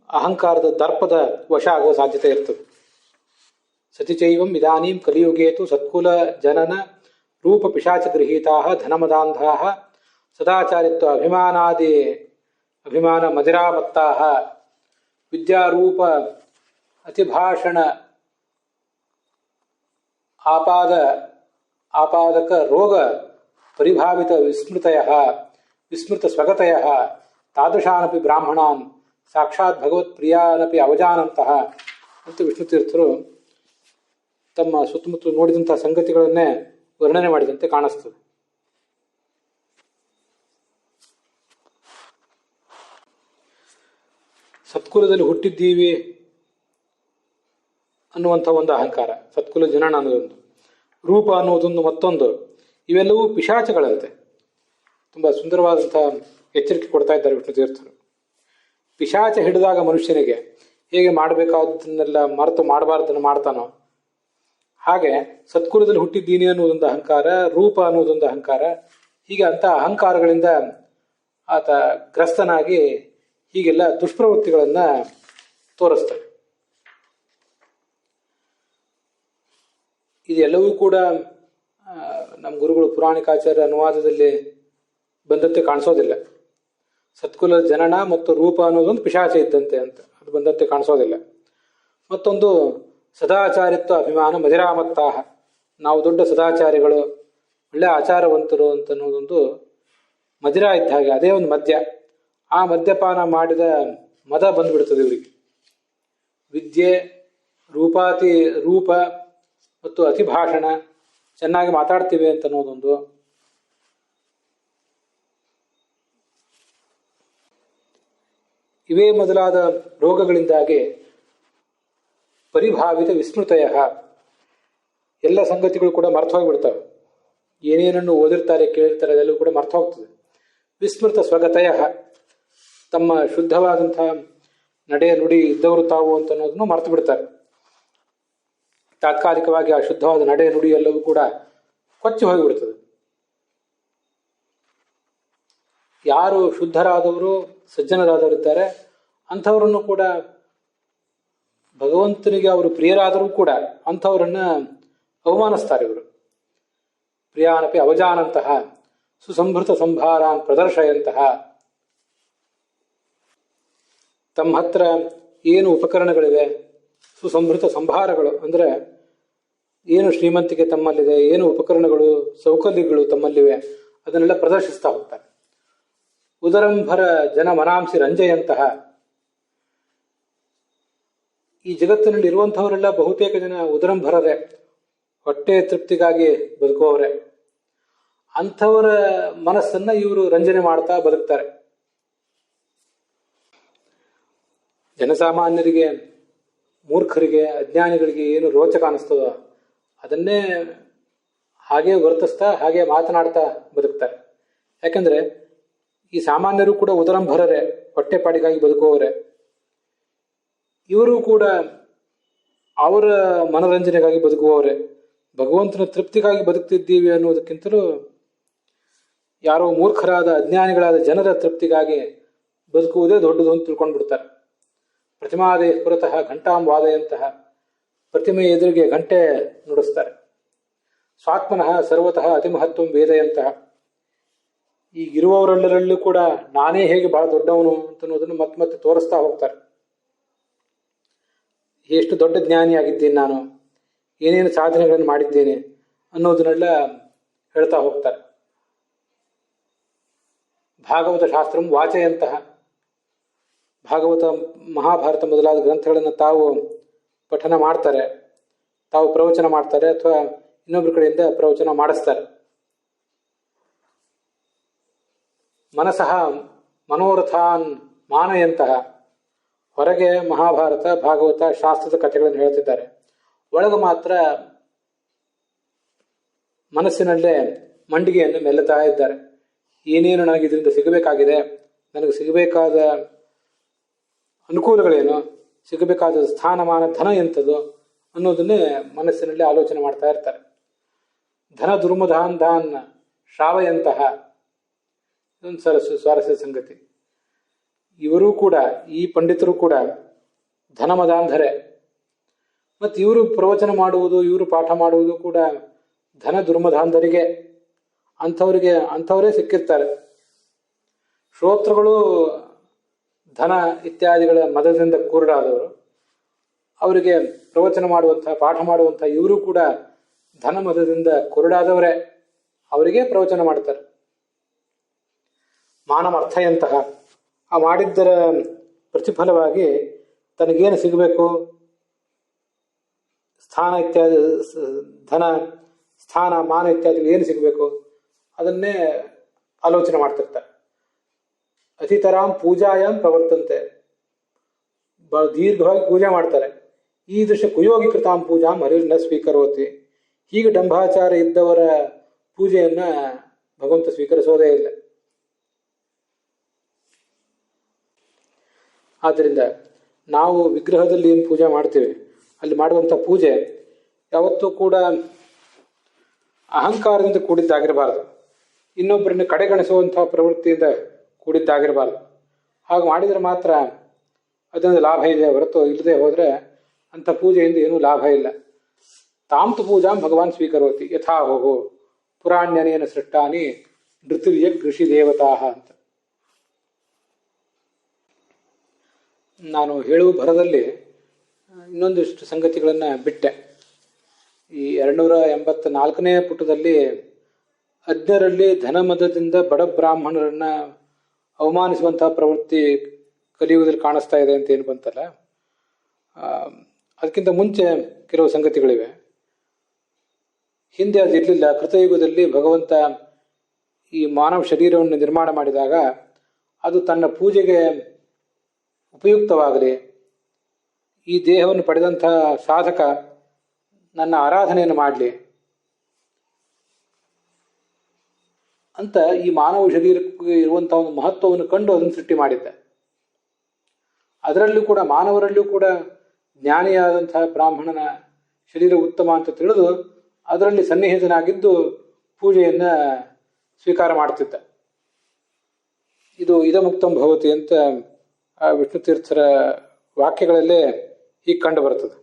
ಅಹಂಕಾರದ ದರ್ಪದ ವಶ ಆಗುವ ಸಾಧ್ಯತೆ ಇರ್ತದೆ. ಸತಿಚೈವಂ ಇದಾನೀಂ ಕಲಿಯುಗೇತು ಸತ್ಕುಲ ಜನನ ರೂಪ ಪಿಶಾಚ ಗೃಹೀತಾ ಧನಮದಾಂಧಾ ಸದಾಚಾರಿತ್ವ ಅಭಿಮಾನ ಮದಿರಾಮತ್ತಾ ವಿದ್ಯಾರೂಪ ಅತಿಭಾಷಣ ಆಪಾದಕ ರೋಗ ಪರಿಭಾವಿತ ವಿಸ್ಮೃತ ಸ್ವಗತಯ ತಾದೃಶಾನಪಿ ಬ್ರಾಹ್ಮಣಾನ್ ಸಾಕ್ಷಾತ್ ಭಗವತ್ ಪ್ರಿಯಾನಪಿ ಅವಜಾನಂತಹ ಅಂತ ವಿಷ್ಣು ತೀರ್ಥರು ತಮ್ಮ ಸುತ್ತಮುತ್ತ ನೋಡಿದಂತಹ ಸಂಗತಿಗಳನ್ನೇ ವರ್ಣನೆ ಮಾಡಿದಂತೆ ಕಾಣಿಸ್ತದೆ. ಸತ್ಕುಲದಲ್ಲಿ ಹುಟ್ಟಿದ್ದೀವಿ ಅನ್ನುವಂಥ ಒಂದು ಅಹಂಕಾರ, ಸತ್ಕುಲ ಜನನ ಅನ್ನೋದೊಂದು, ರೂಪ ಅನ್ನೋದೊಂದು ಮತ್ತೊಂದು, ಇವೆಲ್ಲವೂ ಪಿಶಾಚಗಳಂತೆ. ತುಂಬಾ ಸುಂದರವಾದಂತಹ ಎಚ್ಚರಿಕೆ ಕೊಡ್ತಾ ಇದ್ದಾರೆ ವಿಷ್ಣು ತೀರ್ಥರು. ಪಿಶಾಚ ಹಿಡಿದಾಗ ಮನುಷ್ಯನಿಗೆ ಹೇಗೆ ಮಾಡಬೇಕಾದನ್ನೆಲ್ಲ ಮರೆತು ಮಾಡಬಾರ್ದನ್ನು ಮಾಡ್ತಾನೋ ಹಾಗೆ ಸತ್ಕುಲದಲ್ಲಿ ಹುಟ್ಟಿದ್ದೀನಿ ಅನ್ನೋದೊಂದು ಅಹಂಕಾರ, ರೂಪ ಅನ್ನೋದೊಂದು ಅಹಂಕಾರ, ಹೀಗೆ ಅಂತ ಅಹಂಕಾರಗಳಿಂದ ಆತ ಗ್ರಸ್ತನಾಗಿ ಹೀಗೆಲ್ಲ ದುಷ್ಪ್ರವೃತ್ತಿಗಳನ್ನ ತೋರಿಸ್ತಾನೆ. ಇದೆಲ್ಲವೂ ಕೂಡ ನಮ್ಮ ಗುರುಗಳು ಪುರಾಣಿಕಾಚಾರ್ಯ ಅನುವಾದದಲ್ಲಿ ಬಂದಂತೆ ಕಾಣಿಸೋದಿಲ್ಲ. ಸತ್ಕುಲ ಜನನ ಮತ್ತು ರೂಪ ಅನ್ನೋದೊಂದು ಪಿಶಾಚ ಇದ್ದಂತೆ ಅಂತ ಅದು ಬಂದಂತೆ ಕಾಣಿಸೋದಿಲ್ಲ. ಮತ್ತೊಂದು ಸದಾಚಾರಿತ್ವ ಅಭಿಮಾನ ಮದಿರಾಮತ್ತಾಹ, ನಾವು ದೊಡ್ಡ ಸದಾಚಾರಿಗಳು, ಒಳ್ಳೆ ಆಚಾರವಂತರು ಅಂತ ಅನ್ನೋದೊಂದು ಮದಿರ ಇದ್ದ ಹಾಗೆ, ಅದೇ ಒಂದು ಮದ್ಯ. ಆ ಮದ್ಯಪಾನ ಮಾಡಿದ ಮದ ಬಂದ್ಬಿಡ್ತದೆ ಇವರಿಗೆ. ವಿದ್ಯೆ, ರೂಪ ಮತ್ತು ಅತಿಭಾಷಣ, ಚೆನ್ನಾಗಿ ಮಾತಾಡ್ತೀವಿ ಅಂತ ಅನ್ನೋದೊಂದು, ಇವೇ ಮೊದಲಾದ ರೋಗಗಳಿಂದಾಗಿ ಪರಿಭಾವಿತ ವಿಸ್ಮೃತಯ, ಎಲ್ಲ ಸಂಗತಿಗಳು ಕೂಡ ಮರ್ತು ಹೋಗ್ಬಿಡ್ತವೆ. ಏನೇನನ್ನು ಓದಿರ್ತಾರೆ ಕೇಳಿರ್ತಾರೆ ಅದೆಲ್ಲವೂ ಕೂಡ ಮರ್ತು ಹೋಗ್ತದೆ. ವಿಸ್ಮೃತ ಸ್ವಗತಯ, ತಮ್ಮ ಶುದ್ಧವಾದಂತಹ ನಡೆ ನುಡಿ ಇದ್ದವರು ತಾವು ಅಂತ ಅನ್ನೋದನ್ನು ಮರ್ತು ಬಿಡ್ತಾರೆ. ತಾತ್ಕಾಲಿಕವಾಗಿ ಆ ಶುದ್ಧವಾದ ನಡೆ ನುಡಿ ಎಲ್ಲವೂ ಕೂಡ ಕೊಚ್ಚಿ ಹೋಗಿಬಿಡ್ತದೆ. ಯಾರು ಶುದ್ಧರಾದವರು ಸಜ್ಜನರಾದವರಿದ್ದಾರೆ ಅಂಥವರನ್ನು ಕೂಡ ಭಗವಂತನಿಗೆ ಅವರು ಪ್ರಿಯರಾದರೂ ಕೂಡ ಅಂಥವರನ್ನ ಅವಮಾನಿಸ್ತಾರೆ ಇವರು. ಪ್ರಿಯಾನಪಿ ಅವಜಾನಂತಹ ಸುಸಂಭೃತ ಸಂಭಾರಾನ್ ಪ್ರದರ್ಶಯಂತಹ, ತಮ್ಮ ಹತ್ರ ಏನು ಉಪಕರಣಗಳಿವೆ, ಸುಸಂಭೃತ ಸಂಭಾರಗಳು ಅಂದರೆ ಏನು ಶ್ರೀಮಂತಿಕೆ ತಮ್ಮಲ್ಲಿದೆ, ಏನು ಉಪಕರಣಗಳು ಸೌಕರ್ಯಗಳು ತಮ್ಮಲ್ಲಿವೆ ಅದನ್ನೆಲ್ಲ ಪ್ರದರ್ಶಿಸ್ತಾ ಹೋಗ್ತಾರೆ. ಉದರಂಭರ ಜನ ಮನಾಂಸಿ ರಂಜೆಯಂತಹ, ಈ ಜಗತ್ತಿನಲ್ಲಿ ಇರುವಂತಹವರೆಲ್ಲ ಬಹುತೇಕ ಜನ ಉದರಂಭರರೇ, ಹೊಟ್ಟೆ ತೃಪ್ತಿಗಾಗಿ ಬದುಕುವವರೇ. ಅಂಥವರ ಮನಸ್ಸನ್ನ ಇವರು ರಂಜನೆ ಮಾಡ್ತಾ ಬದುಕ್ತಾರೆ. ಜನಸಾಮಾನ್ಯರಿಗೆ, ಮೂರ್ಖರಿಗೆ, ಅಜ್ಞಾನಿಗಳಿಗೆ ಏನು ರೋಚಕ ಅನಿಸ್ತದೋ ಅದನ್ನೇ ಹಾಗೆ ವರ್ತಿಸ್ತಾ ಹಾಗೆ ಮಾತನಾಡ್ತಾ ಬದುಕ್ತಾರೆ. ಯಾಕಂದ್ರೆ ಈ ಸಾಮಾನ್ಯರು ಕೂಡ ಉದರಂಭರರೇ. ಹೊಟ್ಟೆಪಾಡಿಗಾಗಿ ಬದುಕುವವರೇ. ಇವರು ಕೂಡ ಅವರ ಮನರಂಜನೆಗಾಗಿ ಬದುಕುವವರೇ. ಭಗವಂತನ ತೃಪ್ತಿಗಾಗಿ ಬದುಕ್ತಿದ್ದೀವಿ ಅನ್ನೋದಕ್ಕಿಂತಲೂ ಯಾರೋ ಮೂರ್ಖರಾದ ಅಜ್ಞಾನಿಗಳಾದ ಜನರ ತೃಪ್ತಿಗಾಗಿ ಬದುಕುವುದೇ ದೊಡ್ಡದು ಅಂತ ತಿಳ್ಕೊಂಡು ಬಿಡ್ತಾರೆ. ಪ್ರತಿಮಾದೇ ಪುರತಃ ಘಂಟಾಂ ವಾದಯಂತಹ, ಪ್ರತಿಮೆ ಎದುರಿಗೆ ಗಂಟೆ ನುಡಿಸ್ತಾರೆ. ಸ್ವಾತ್ಮನಃ ಸರ್ವತಃ ಅತಿಮಹತ್ವಂ ವೇದಯಂತಹ, ಈಗಿರುವವರೆಲ್ಲರಲ್ಲೂ ಕೂಡ ನಾನೇ ಹೇಗೆ ಬಹಳ ದೊಡ್ಡವನು ಅಂತನ್ನೋದನ್ನು ಮತ್ತೆ ಮತ್ತೆ ತೋರಿಸ್ತಾ ಹೋಗ್ತಾರೆ. ಎಷ್ಟು ದೊಡ್ಡ ಜ್ಞಾನಿಯಾಗಿದ್ದೀನಿ ನಾನು, ಏನೇನು ಸಾಧನೆಗಳನ್ನು ಮಾಡಿದ್ದೇನೆ ಅನ್ನೋದನ್ನೆಲ್ಲ ಹೇಳ್ತಾ ಹೋಗ್ತಾರೆ. ಭಾಗವತ ಶಾಸ್ತ್ರಂ ವಾಚೆಯಂತಹ, ಭಾಗವತ ಮಹಾಭಾರತ ಮೊದಲಾದ ಗ್ರಂಥಗಳನ್ನು ತಾವು ಪಠನ ಮಾಡ್ತಾರೆ, ತಾವು ಪ್ರವಚನ ಮಾಡ್ತಾರೆ ಅಥವಾ ಇನ್ನೊಬ್ಬರ ಕಡೆಯಿಂದ ಪ್ರವಚನ ಮಾಡಿಸ್ತಾರೆ. ಮನಸಃ ಮನೋರಥಾನ್ ಮಾನಯಂತಹ, ಹೊರಗೆ ಮಹಾಭಾರತ ಭಾಗವತ ಶಾಸ್ತ್ರದ ಕಥೆಗಳನ್ನು ಹೇಳ್ತಿದ್ದಾರೆ, ಒಳಗೆ ಮಾತ್ರ ಮನಸ್ಸಿನಲ್ಲೇ ಮಂಡಿಗೆಯನ್ನು ಮೆಲ್ಲುತ್ತಾ ಇದ್ದಾರೆ. ಏನೇನು ನನಗೆ ಇದರಿಂದ ಸಿಗಬೇಕಾಗಿದೆ, ನನಗೆ ಸಿಗಬೇಕಾದ ಅನುಕೂಲಗಳೇನು, ಸಿಗಬೇಕಾದ ಸ್ಥಾನಮಾನ ಧನ ಎಂಥದ್ದು ಅನ್ನೋದನ್ನೇ ಮನಸ್ಸಿನಲ್ಲಿ ಆಲೋಚನೆ ಮಾಡ್ತಾ ಇರ್ತಾರೆ. ಧನ ದುರ್ಮಧಾನ್ ದಾನ್ ಶ್ರಾವಯಂತಹ, ಇದೊಂದು ಸ್ವಾರಸ್ಯ ಸಂಗತಿ. ಇವರು ಕೂಡ, ಈ ಪಂಡಿತರು ಕೂಡ ಧನಮದಾಂಧರೆ. ಮತ್ತು ಇವರು ಪ್ರವಚನ ಮಾಡುವುದು, ಇವರು ಪಾಠ ಮಾಡುವುದು ಕೂಡ ಧನ ದುರ್ಮಧಾಂಧರಿಗೆ, ಅಂಥವರೇ ಸಿಕ್ಕಿರ್ತಾರೆ. ಶ್ರೋತೃಗಳು ಧನ ಇತ್ಯಾದಿಗಳ ಮದದಿಂದ ಕುರುಡಾದವರು, ಅವರಿಗೆ ಪ್ರವಚನ ಮಾಡುವಂತಹ ಪಾಠ ಮಾಡುವಂತಹ ಇವರು ಕೂಡ ಧನ ಮದದಿಂದ ಕುರುಡಾದವರೇ, ಅವರಿಗೆ ಪ್ರವಚನ ಮಾಡ್ತಾರೆ. ಮಾನಮರ್ಥಯಂತಹ, ಆ ಮಾಡಿದ್ದರ ಪ್ರತಿಫಲವಾಗಿ ತನಗೇನು ಸಿಗಬೇಕು, ಸ್ಥಾನ ಇತ್ಯಾದಿ, ಧನ ಸ್ಥಾನ ಮಾನ ಇತ್ಯಾದಿ ಏನು ಸಿಗಬೇಕು ಅದನ್ನೇ ಆಲೋಚನೆ ಮಾಡ್ತಿರ್ತಾರೆ. ಅತಿತರಾಂ ಪೂಜಾಯಾಮ್ ಪ್ರವರ್ತಂತೆ, ಬಹಳ ದೀರ್ಘವಾಗಿ ಪೂಜೆ ಮಾಡ್ತಾರೆ. ಈ ದೃಶ್ಯ ಕುಯೋಗಿ ಕೃತಾಂ ಪೂಜಾಂ ಹರಿರ್ನ ಸ್ವೀಕರೋತಿ, ಹೀಗೆ ಡಂಭಾಚಾರ ಇದ್ದವರ ಪೂಜೆಯನ್ನ ಭಗವಂತ ಸ್ವೀಕರಿಸೋದೇ ಇಲ್ಲ. ಆದ್ದರಿಂದ ನಾವು ವಿಗ್ರಹದಲ್ಲಿ ಏನು ಪೂಜೆ ಮಾಡ್ತೀವಿ, ಅಲ್ಲಿ ಮಾಡುವಂಥ ಪೂಜೆ ಯಾವತ್ತೂ ಕೂಡ ಅಹಂಕಾರದಿಂದ ಕೂಡಿದ್ದಾಗಿರಬಾರ್ದು, ಇನ್ನೊಬ್ಬರನ್ನು ಕಡೆಗಣಿಸುವಂತಹ ಪ್ರವೃತ್ತಿಯಿಂದ ಕೂಡಿದ್ದಾಗಿರಬಾರ್ದು. ಹಾಗೆ ಮಾಡಿದರೆ ಮಾತ್ರ ಅದರಿಂದ ಲಾಭ ಇದೆ ಹೊರತು ಇಲ್ಲದೆ ಹೋದರೆ ಅಂಥ ಪೂಜೆಯಿಂದ ಏನೂ ಲಾಭ ಇಲ್ಲ. ತಾಂತು ಪೂಜಾಂ ಭಗವಾನ್ ಸ್ವೀಕರೋತಿ ಯಥಾಹೋ ಪುರಾಣ್ಯನೇನ ಸೃಷ್ಟಾನಿ ನೃತಿರ್ಯ ಕೃಷಿ ದೇವತಾ ಅಂತ. ನಾನು ಹೇಳುವ ಭರದಲ್ಲಿ ಇನ್ನೊಂದಿಷ್ಟು ಸಂಗತಿಗಳನ್ನು ಬಿಟ್ಟೆ. ಈ 284ನೇ ಪುಟದಲ್ಲಿ ಅಜ್ಞರಲ್ಲಿ ಧನಮದದಿಂದ ಬಡ ಬ್ರಾಹ್ಮಣರನ್ನ ಅವಮಾನಿಸುವಂತಹ ಪ್ರವೃತ್ತಿ ಕಲಿಯುಗದಲ್ಲಿ ಕಾಣಿಸ್ತಾ ಇದೆ ಅಂತ ಏನು ಬಂತಲ್ಲ, ಅದಕ್ಕಿಂತ ಮುಂಚೆ ಕೆಲವು ಸಂಗತಿಗಳಿವೆ. ಹಿಂದೆ ಅದಿರಲಿಲ್ಲ. ಕೃತಯುಗದಲ್ಲಿ ಭಗವಂತ ಈ ಮಾನವ ಶರೀರವನ್ನು ನಿರ್ಮಾಣ ಮಾಡಿದಾಗ ಅದು ತನ್ನ ಪೂಜೆಗೆ ಉಪಯುಕ್ತವಾಗಲಿ, ಈ ದೇಹವನ್ನು ಪಡೆದಂಥ ಸಾಧಕ ನನ್ನ ಆರಾಧನೆಯನ್ನು ಮಾಡಲಿ ಅಂತ ಈ ಮಾನವ ಶರೀರಕ್ಕೆ ಇರುವಂತಹ ಒಂದು ಮಹತ್ವವನ್ನು ಕಂಡು ಅದನ್ನು ಸೃಷ್ಟಿ ಮಾಡಿದ್ದ. ಅದರಲ್ಲೂ ಕೂಡ ಮಾನವರಲ್ಲೂ ಕೂಡ ಜ್ಞಾನಿಯಾದಂತಹ ಬ್ರಾಹ್ಮಣನ ಶರೀರ ಉತ್ತಮ ಅಂತ ತಿಳಿದು ಅದರಲ್ಲಿ ಸನ್ನಿಹಿತನಾಗಿದ್ದು ಪೂಜೆಯನ್ನ ಸ್ವೀಕಾರ ಮಾಡ್ತಿದ್ದ. ಇದು ಇದಮುಕ್ತಂ ಭವತಿ ಅಂತ ಆ ವಿಷ್ಣು ತೀರ್ಥರ ವಾಕ್ಯಗಳಲ್ಲೇ ಹೀಗೆ ಕಂಡು ಬರ್ತದೆ.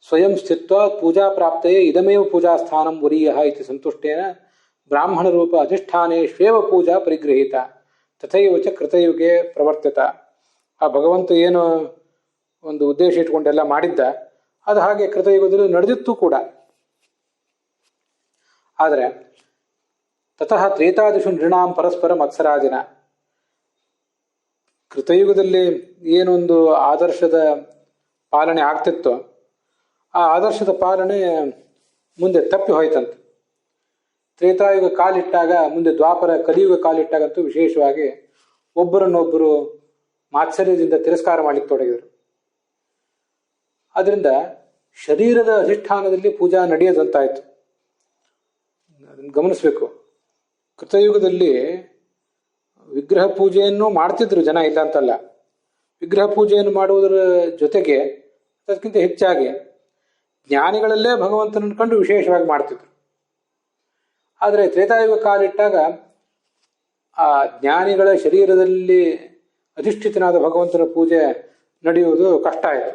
ಸ್ವಯಂ ಸ್ಥಿತ್ವ ಪೂಜಾ ಪ್ರಾಪ್ತಯೇ ಇದಮೇವ ಪೂಜಾ ಸ್ಥಾನಂ ವರೀಯಃ ಇತಿ ಸಂತುಷ್ಟೇನ ಬ್ರಾಹ್ಮಣ ರೂಪ ಅಧಿಷ್ಠಾನೇ ಶ್ವೇವ ಪೂಜಾ ಪರಿಗೃಹೀತ ತಥೈವ ಚ ಕೃತಯುಗೆ ಪ್ರವರ್ತಿತ. ಆ ಭಗವಂತ ಏನು ಒಂದು ಉದ್ದೇಶ ಇಟ್ಕೊಂಡೆಲ್ಲ ಮಾಡಿದ್ದ ಅದು ಹಾಗೆ ಕೃತಯುಗದಲ್ಲಿ ನಡೆದಿತ್ತು ಕೂಡ. ಆದರೆ ತತಃ ತ್ರೇತಾದಿಷು ನೃಣಾಂ ಪರಸ್ಪರ ಮತ್ಸರಾದಿನ, ಕೃತಯುಗದಲ್ಲಿ ಏನೊಂದು ಆದರ್ಶದ ಪಾಲನೆ ಆಗ್ತಿತ್ತೋ ಆ ಆದರ್ಶದ ಪಾಲನೆ ಮುಂದೆ ತಪ್ಪಿ ಹೋಯ್ತಂತೆ. ತ್ರೇತಾಯುಗ ಕಾಲಿಟ್ಟಾಗ ಮುಂದೆ ದ್ವಾಪರ ಕಲಿಯುಗ ಕಾಲಿಟ್ಟಾಗಂತೂ ವಿಶೇಷವಾಗಿ ಒಬ್ಬರನ್ನೊಬ್ಬರು ಮಾತ್ಸರ್ಯದಿಂದ ತಿರಸ್ಕಾರ ಮಾಡಲಿಕ್ಕೆ ತೊಡಗಿದರು. ಅದರಿಂದ ಶರೀರದ ಅಧಿಷ್ಠಾನದಲ್ಲಿ ಪೂಜಾ ನಡೆಯದಂತಾಯಿತು. ಅದನ್ನು ಗಮನಿಸಬೇಕು. ಕೃತಯುಗದಲ್ಲಿ ವಿಗ್ರಹ ಪೂಜೆಯನ್ನು ಮಾಡ್ತಿದ್ರು ಜನ, ಇಲ್ಲ ಅಂತಲ್ಲ. ವಿಗ್ರಹ ಪೂಜೆಯನ್ನು ಮಾಡುವುದರ ಜೊತೆಗೆ ಅದಕ್ಕಿಂತ ಹೆಚ್ಚಾಗಿ ಜ್ಞಾನಿಗಳಲ್ಲೇ ಭಗವಂತನನ್ನು ಕಂಡು ವಿಶೇಷವಾಗಿ ಮಾಡ್ತಿದ್ರು. ಆದರೆ ತ್ರೇತಾಯುಗ ಕಾಲಿಟ್ಟಾಗ ಆ ಜ್ಞಾನಿಗಳ ಶರೀರದಲ್ಲಿ ಅಧಿಷ್ಠಿತನಾದ ಭಗವಂತನ ಪೂಜೆ ನಡೆಯುವುದು ಕಷ್ಟ ಆಯಿತು.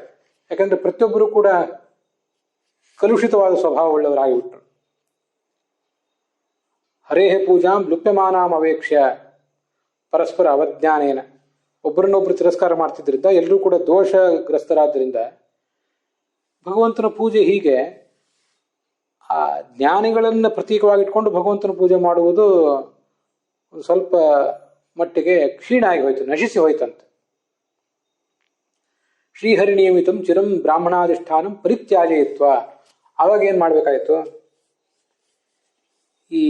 ಯಾಕಂದರೆ ಪ್ರತಿಯೊಬ್ಬರೂ ಕೂಡ ಕಲುಷಿತವಾದ ಸ್ವಭಾವವುಳ್ಳವರಾಗಿಬಿಟ್ರು. ಹರೇಹ ಪೂಜಾಂ ಲುಪ್ಯಮಾನಾಂ ಅವೇಕ್ಷ್ಯ ಪರಸ್ಪರ ಅವಜ್ಞಾನೇನ. ಒಬ್ಬರನ್ನೊಬ್ಬರು ತಿರಸ್ಕಾರ ಮಾಡ್ತಿದ್ದರಿಂದ ಎಲ್ಲರೂ ಕೂಡ ದೋಷಗ್ರಸ್ತರಾದ್ದರಿಂದ ಭಗವಂತನ ಪೂಜೆ ಹೀಗೆ ಆ ಜ್ಞಾನಿಗಳನ್ನು ಪ್ರತೀಕವಾಗಿಟ್ಕೊಂಡು ಭಗವಂತನ ಪೂಜೆ ಮಾಡುವುದು ಒಂದು ಸ್ವಲ್ಪ ಮಟ್ಟಿಗೆ ಕ್ಷೀಣ ಆಗಿ ಹೋಯ್ತು, ನಶಿಸಿ ಹೋಯ್ತಂತೆ. ಶ್ರೀಹರಿ ನಿಯಮಿತಂ ಚಿರಂ ಬ್ರಾಹ್ಮಣಾಧಿಷ್ಠಾನಂ ಪರಿತ್ಯಾಜಯಿತ್ವ. ಆವಾಗ ಏನು ಮಾಡಬೇಕಾಯಿತು? ಈ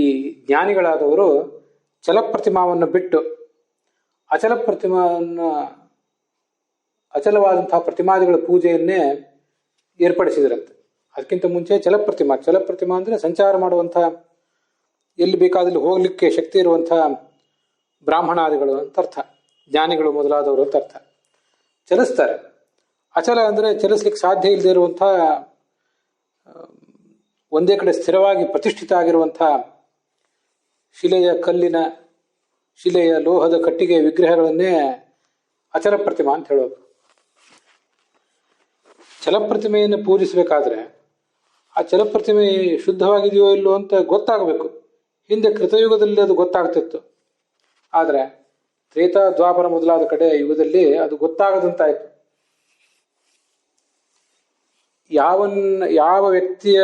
ಜ್ಞಾನಿಗಳಾದವರು ಚಲಪ್ರತಿಮಾವನ್ನು ಬಿಟ್ಟು ಅಚಲವಾದಂತಹ ಪ್ರತಿಮಾದಿಗಳ ಪೂಜೆಯನ್ನೇ ಏರ್ಪಡಿಸಿದರಂತೆ. ಅದಕ್ಕಿಂತ ಮುಂಚೆ ಚಲಪ್ರತಿಮಾ ಅಂದರೆ ಸಂಚಾರ ಮಾಡುವಂತಹ, ಎಲ್ಲಿ ಬೇಕಾದಲ್ಲಿ ಹೋಗ್ಲಿಕ್ಕೆ ಶಕ್ತಿ ಇರುವಂತಹ ಬ್ರಾಹ್ಮಣಾದಿಗಳು ಅಂತ ಅರ್ಥ, ಜ್ಞಾನಿಗಳು ಮೊದಲಾದವರು ಅಂತ ಅರ್ಥ. ಚಲಿಸ್ತಾರೆ. ಅಚಲ ಅಂದರೆ ಚಲಿಸ್ಲಿಕ್ಕೆ ಸಾಧ್ಯ ಇಲ್ಲದೆ ಇರುವಂತಹ, ಒಂದೇ ಕಡೆ ಸ್ಥಿರವಾಗಿ ಪ್ರತಿಷ್ಠಿತ ಆಗಿರುವಂತಹ ಶಿಲೆಯ, ಕಲ್ಲಿನ, ಶಿಲೆಯ, ಲೋಹದ ಕಟ್ಟಿಗೆ ವಿಗ್ರಹಗಳನ್ನೇ ಅಚಲ ಪ್ರತಿಮಾ ಅಂತ ಹೇಳೋದು. ಚಲಪ್ರತಿಮೆಯನ್ನು ಪೂಜಿಸಬೇಕಾದ್ರೆ ಆ ಚಲಪ್ರತಿಮೆ ಶುದ್ಧವಾಗಿದೆಯೋ ಇಲ್ಲೋ ಅಂತ ಗೊತ್ತಾಗಬೇಕು. ಹಿಂದೆ ಕೃತಯುಗದಲ್ಲಿ ಅದು ಗೊತ್ತಾಗ್ತಿತ್ತು. ಆದರೆ ತ್ರೇತಾ, ದ್ವಾಪರ ಮೊದಲಾದ ಕಡೆ ಯುಗದಲ್ಲಿ ಅದು ಗೊತ್ತಾಗದಂತಾಯಿತು. ಯಾವ ವ್ಯಕ್ತಿಯ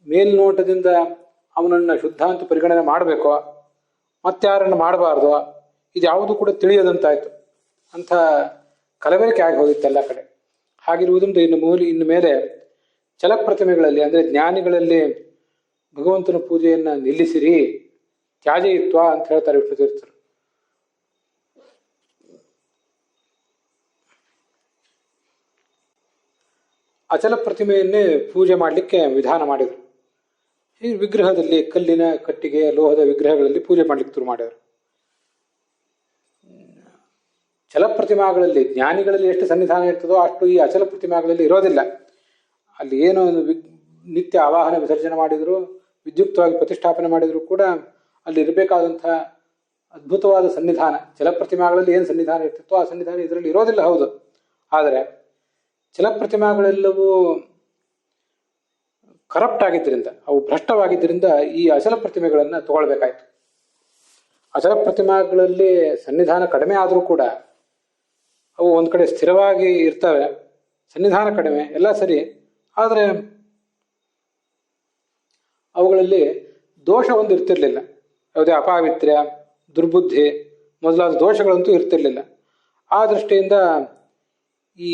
ಮೇಲ್ನೋಟದಿಂದ ಅವನನ್ನು ಶುದ್ಧ ಅಂತ ಪರಿಗಣನೆ ಮಾಡಬೇಕೋ, ಮತ್ತಾರನ್ನು ಮಾಡಬಾರ್ದು, ಇದ್ಯಾವುದು ಕೂಡ ತಿಳಿಯದಂತಾಯಿತು. ಅಂಥ ಕಲಬೆರಕೆ ಆಗಿ ಹೋಗಿತ್ತು ಎಲ್ಲ ಕಡೆ. ಹಾಗಿರುವುದರಿಂದ ಇನ್ನು ಮೇಲೆ ಚಲಪ್ರತಿಮೆಗಳಲ್ಲಿ ಅಂದರೆ ಜ್ಞಾನಿಗಳಲ್ಲಿ ಭಗವಂತನ ಪೂಜೆಯನ್ನು ನಿಲ್ಲಿಸಿರಿ, ತ್ಯಾಜಯಿತ್ವ ಅಂತ ಹೇಳ್ತಾರೆ ವಿಷ್ಣು ತೀರ್ಥರು. ಅಚಲ ಪ್ರತಿಮೆಯನ್ನೇ ಪೂಜೆ ಮಾಡಲಿಕ್ಕೆ ವಿಧಾನ ಮಾಡಿದರು. ಈ ವಿಗ್ರಹದಲ್ಲಿ ಕಲ್ಲಿನ, ಕಟ್ಟಿಗೆ, ಲೋಹದ ವಿಗ್ರಹಗಳಲ್ಲಿ ಪೂಜೆ ಮಾಡಲಿಕ್ಕೆ ಶುರು ಮಾಡಿದರು. ಚಲಪ್ರತಿಮಾಗಳಲ್ಲಿ ಜ್ಞಾನಿಗಳಲ್ಲಿ ಎಷ್ಟು ಸನ್ನಿಧಾನ ಇರ್ತದೋ ಅಷ್ಟು ಈ ಅಚಲ ಪ್ರತಿಮಾಗಳಲ್ಲಿ ಇರೋದಿಲ್ಲ. ಅಲ್ಲಿ ಏನೋ ನಿತ್ಯ ಆವಾಹನ ವಿಸರ್ಜನೆ ಮಾಡಿದ್ರು, ವಿದ್ಯುಕ್ತವಾಗಿ ಪ್ರತಿಷ್ಠಾಪನೆ ಮಾಡಿದ್ರು ಕೂಡ ಅಲ್ಲಿ ಇರಬೇಕಾದಂಥ ಅದ್ಭುತವಾದ ಸನ್ನಿಧಾನ ಚಲಪ್ರತಿಮಾಗಳಲ್ಲಿ ಏನು ಸನ್ನಿಧಾನ ಇರ್ತಿತ್ತೋ ಆ ಸನ್ನಿಧಾನ ಇದರಲ್ಲಿ ಇರೋದಿಲ್ಲ. ಹೌದು, ಆದರೆ ಚಲಪ್ರತಿಮಾಗಳೆಲ್ಲವೂ ಕರಪ್ಟ್ ಆಗಿದ್ದರಿಂದ, ಅವು ಭ್ರಷ್ಟವಾಗಿದ್ದರಿಂದ ಈ ಅಚಲ ಪ್ರತಿಮೆಗಳನ್ನು ತಗೊಳ್ಬೇಕಾಯ್ತು. ಅಚಲ ಪ್ರತಿಮಾಗಳಲ್ಲಿ ಸನ್ನಿಧಾನ ಕಡಿಮೆ ಆದರೂ ಕೂಡ ಅವು ಒಂದು ಕಡೆ ಸ್ಥಿರವಾಗಿ ಇರ್ತವೆ, ಸನ್ನಿಧಾನ ಕಡಿಮೆ, ಎಲ್ಲ ಸರಿ. ಆದರೆ ಅವುಗಳಲ್ಲಿ ದೋಷ ಒಂದು ಇರ್ತಿರ್ಲಿಲ್ಲ. ಯಾವುದೇ ಅಪಾವಿತ್ರ್ಯ, ದುರ್ಬುದ್ಧಿ ಮೊದಲಾದ ದೋಷಗಳಂತೂ ಇರ್ತಿರ್ಲಿಲ್ಲ. ಆ ದೃಷ್ಟಿಯಿಂದ ಈ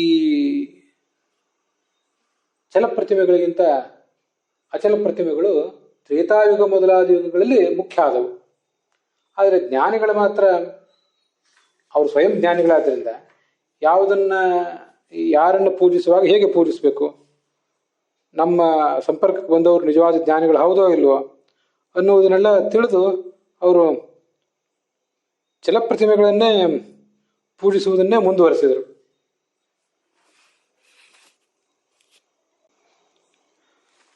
ಚಲಪ್ರತಿಮೆಗಳಿಗಿಂತ ಅಚಲ ಪ್ರತಿಮೆಗಳು ತ್ರೇತಾಯುಗ ಮೊದಲಾದ ಯುಗಗಳಲ್ಲಿ ಮುಖ್ಯ ಆದವು. ಆದರೆ ಜ್ಞಾನಿಗಳು ಮಾತ್ರ, ಅವರು ಸ್ವಯಂ ಜ್ಞಾನಿಗಳಾದ್ದರಿಂದ ಯಾರನ್ನು ಪೂಜಿಸುವಾಗ ಹೇಗೆ ಪೂಜಿಸಬೇಕು, ನಮ್ಮ ಸಂಪರ್ಕಕ್ಕೆ ಬಂದವರು ನಿಜವಾದ ಜ್ಞಾನಿಗಳು ಹೌದೋ ಇಲ್ವೋ ಅನ್ನುವುದನ್ನೆಲ್ಲ ತಿಳಿದು ಅವರು ಚಲಪ್ರತಿಮೆಗಳನ್ನೇ ಪೂಜಿಸುವುದನ್ನೇ ಮುಂದುವರೆಸಿದರು.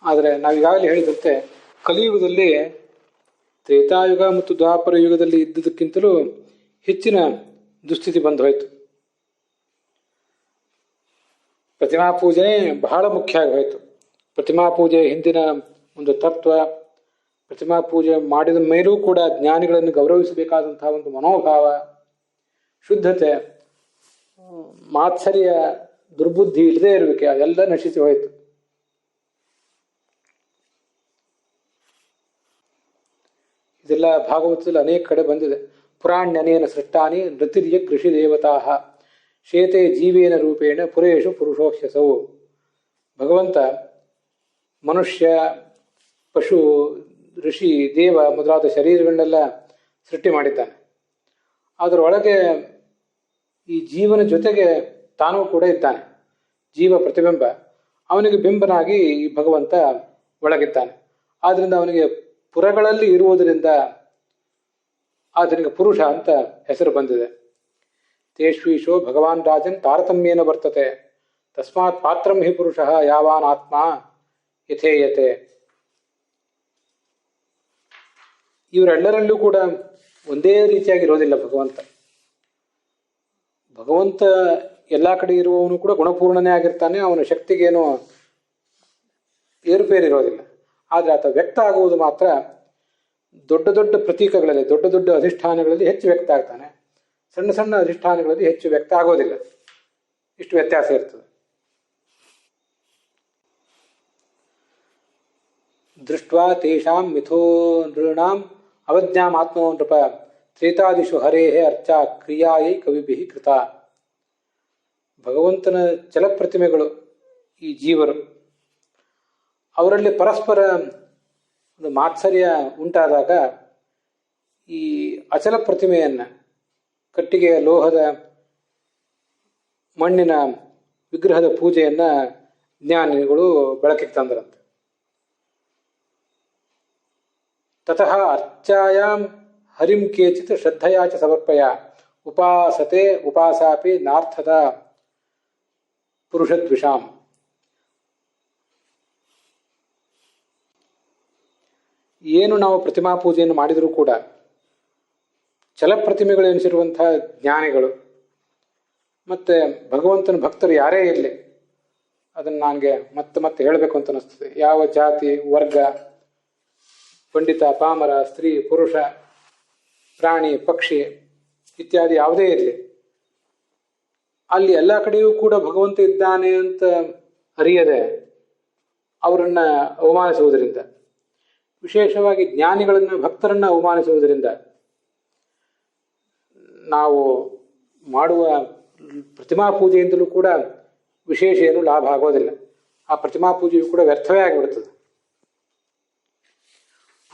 ಆದರೆ ನಾವೀಗಾಗಲೇ ಹೇಳಿದಂತೆ ಕಲಿಯುಗದಲ್ಲಿ ತ್ರೇತಾಯುಗ ಮತ್ತು ದ್ವಾಪರ ಯುಗದಲ್ಲಿ ಇದ್ದುದಕ್ಕಿಂತಲೂ ಹೆಚ್ಚಿನ ದುಸ್ಥಿತಿ ಬಂದು ಹೋಯಿತು. ಪ್ರತಿಮಾ ಪೂಜೆ ಬಹಳ ಮುಖ್ಯ ಆಗಿ ಹೋಯಿತು. ಪ್ರತಿಮಾ ಪೂಜೆ ಹಿಂದಿನ ಒಂದು ತತ್ವ, ಪ್ರತಿಮಾ ಪೂಜೆ ಮಾಡಿದ ಮೇಲೂ ಕೂಡ ಜ್ಞಾನಿಗಳನ್ನು ಗೌರವಿಸಬೇಕಾದಂತಹ ಒಂದು ಮನೋಭಾವ, ಶುದ್ಧತೆ, ಮಾತ್ಸರ್ಯ, ದುರ್ಬುದ್ಧಿ ಇಲ್ಲದೆ ಇರುವಿಕೆ, ಅದೆಲ್ಲ ನಶಿಸಿ ಹೋಯಿತು. ಇದೆಲ್ಲ ಭಾಗವತದಲ್ಲಿ ಅನೇಕ ಕಡೆ ಬಂದಿದೆ. ಪುರಾಣ್ಯನೇನ ಸೃಷ್ಟಾನಿ ನೃತಿರ್ಯ ಕೃಷಿ ದೇವತಾ ಶೇತೆ ಜೀವೇನ ರೂಪೇಣ ಪುರೇಶು ಪುರುಷೋಹ್ಯಸವು. ಭಗವಂತ ಮನುಷ್ಯ, ಪಶು, ಋಷಿ, ದೇವ ಮೊದಲಾದ ಶರೀರಗಳನ್ನೆಲ್ಲ ಸೃಷ್ಟಿ ಮಾಡಿದ್ದಾನೆ. ಅದರೊಳಗೆ ಈ ಜೀವನ ಜೊತೆಗೆ ತಾನೂ ಕೂಡ ಇದ್ದಾನೆ. ಜೀವ ಪ್ರತಿಬಿಂಬ, ಅವನಿಗೆ ಬಿಂಬನಾಗಿ ಈ ಭಗವಂತ ಒಳಗಿದ್ದಾನೆ. ಆದ್ದರಿಂದ ಅವನಿಗೆ ಪುರಗಳಲ್ಲಿ ಇರುವುದರಿಂದ ಆಧುನಿಕ ಪುರುಷ ಅಂತ ಹೆಸರು ಬಂದಿದೆ. ತೇಷ್ವೀಶೋ ಭಗವಾನ್ ರಾಜನ್ ತಾರತಮ್ಯೇನ ವರ್ತತೆ ತಸ್ಮಾತ್ ಪಾತ್ರಂ ಹಿ ಪುರುಷ ಯಾವಾನ್ ಆತ್ಮ ಯಥೇಯತೆ. ಇವರೆಲ್ಲರಲ್ಲೂ ಕೂಡ ಒಂದೇ ರೀತಿಯಾಗಿರೋದಿಲ್ಲ ಭಗವಂತ. ಭಗವಂತ ಎಲ್ಲ ಕಡೆ ಇರುವವನು ಕೂಡ ಗುಣಪೂರ್ಣನೇ ಆಗಿರ್ತಾನೆ. ಅವನ ಶಕ್ತಿಗೇನು ಏರುಪೇರಿರೋದಿಲ್ಲ. ಆದರೆ ಆತ ವ್ಯಕ್ತ ಆಗುವುದು ಮಾತ್ರ ದೊಡ್ಡ ದೊಡ್ಡ ಪ್ರತೀಕಗಳಲ್ಲಿ, ದೊಡ್ಡ ದೊಡ್ಡ ಅಧಿಷ್ಠಾನಗಳಲ್ಲಿ ಹೆಚ್ಚು ವ್ಯಕ್ತ ಆಗ್ತಾನೆ. ಸಣ್ಣ ಸಣ್ಣ ಅಧಿಷ್ಠಾನಗಳಲ್ಲಿ ಹೆಚ್ಚು ವ್ಯಕ್ತ ಆಗೋದಿಲ್ಲ. ಇಷ್ಟು ವ್ಯತ್ಯಾಸ ಇರ್ತದೆ. ದೃಷ್ಟ್ವಾ ತೇಷಾಂ ಮಿಥೋ ನೃಣಾಂ ಅವಜ್ಞಾಂ ಆತ್ಮೋ ನೃಪ ತ್ರೇತಾದಿಷು ಹರೇಹೇ ಅರ್ಚಾ ಕ್ರಿಯಾಯೈ ಕವಿಭಿಃ ಕೃತ. ಭಗವಂತನ ಚಲಪ್ರತಿಮೆಗಳು ಈ ಜೀವರು. ಅವರಲ್ಲಿ ಪರಸ್ಪರ ಒಂದು ಮಾತ್ಸರ್ಯ ಉಂಟಾದಾಗ ಈ ಅಚಲ ಪ್ರತಿಮೆಯನ್ನು, ಕಟ್ಟಿಗೆಯ ಲೋಹದ ಮಣ್ಣಿನ ವಿಗ್ರಹದ ಪೂಜೆಯನ್ನು ಜ್ಞಾನಿಗಳು ಬೆಳಕಿಗೆ ತಂದರಂತೆ. ತತಃ ಅರ್ಚಾಯಾಂ ಹರಿಂ ಕೇಚಿತ್ ಶ್ರದ್ಧಯಾ ಚ ಸಮರ್ಪಯ ಉಪಾಸತೆ ಉಪಾಸಾಪಿ ನಾರ್ಥದ ಪುರುಷದ್ವಿಷಾಂ. ಏನು ನಾವು ಪ್ರತಿಮಾ ಪೂಜೆಯನ್ನು ಮಾಡಿದರೂ ಕೂಡ ಚಲಪ್ರತಿಮೆಗಳು ಎನಿಸಿರುವಂತಹ ಜ್ಞಾನಿಗಳು ಮತ್ತು ಭಗವಂತನ ಭಕ್ತರು ಯಾರೇ ಇರಲಿ, ಅದನ್ನು ನನಗೆ ಮತ್ತೆ ಮತ್ತೆ ಹೇಳಬೇಕು ಅಂತ ಅನಿಸ್ತದೆ. ಯಾವ ಜಾತಿ, ವರ್ಗ, ಪಂಡಿತ, ಪಾಮರ, ಸ್ತ್ರೀ, ಪುರುಷ, ಪ್ರಾಣಿ, ಪಕ್ಷಿ ಇತ್ಯಾದಿ ಯಾವುದೇ ಇರಲಿ, ಅಲ್ಲಿ ಎಲ್ಲ ಕಡೆಯೂ ಕೂಡ ಭಗವಂತ ಇದ್ದಾನೆ ಅಂತ ಅರಿಯದೆ ಅವರನ್ನು ಅವಮಾನಿಸುವುದರಿಂದ, ವಿಶೇಷವಾಗಿ ಜ್ಞಾನಿಗಳನ್ನು, ಭಕ್ತರನ್ನು ಅವಮಾನಿಸುವುದರಿಂದ ನಾವು ಮಾಡುವ ಪ್ರತಿಮಾ ಪೂಜೆಯಿಂದಲೂ ಕೂಡ ವಿಶೇಷ ಏನು ಲಾಭ ಆಗೋದಿಲ್ಲ. ಆ ಪ್ರತಿಮಾ ಪೂಜೆಯು ಕೂಡ ವ್ಯರ್ಥವೇ ಆಗಿಬಿಡುತ್ತದೆ.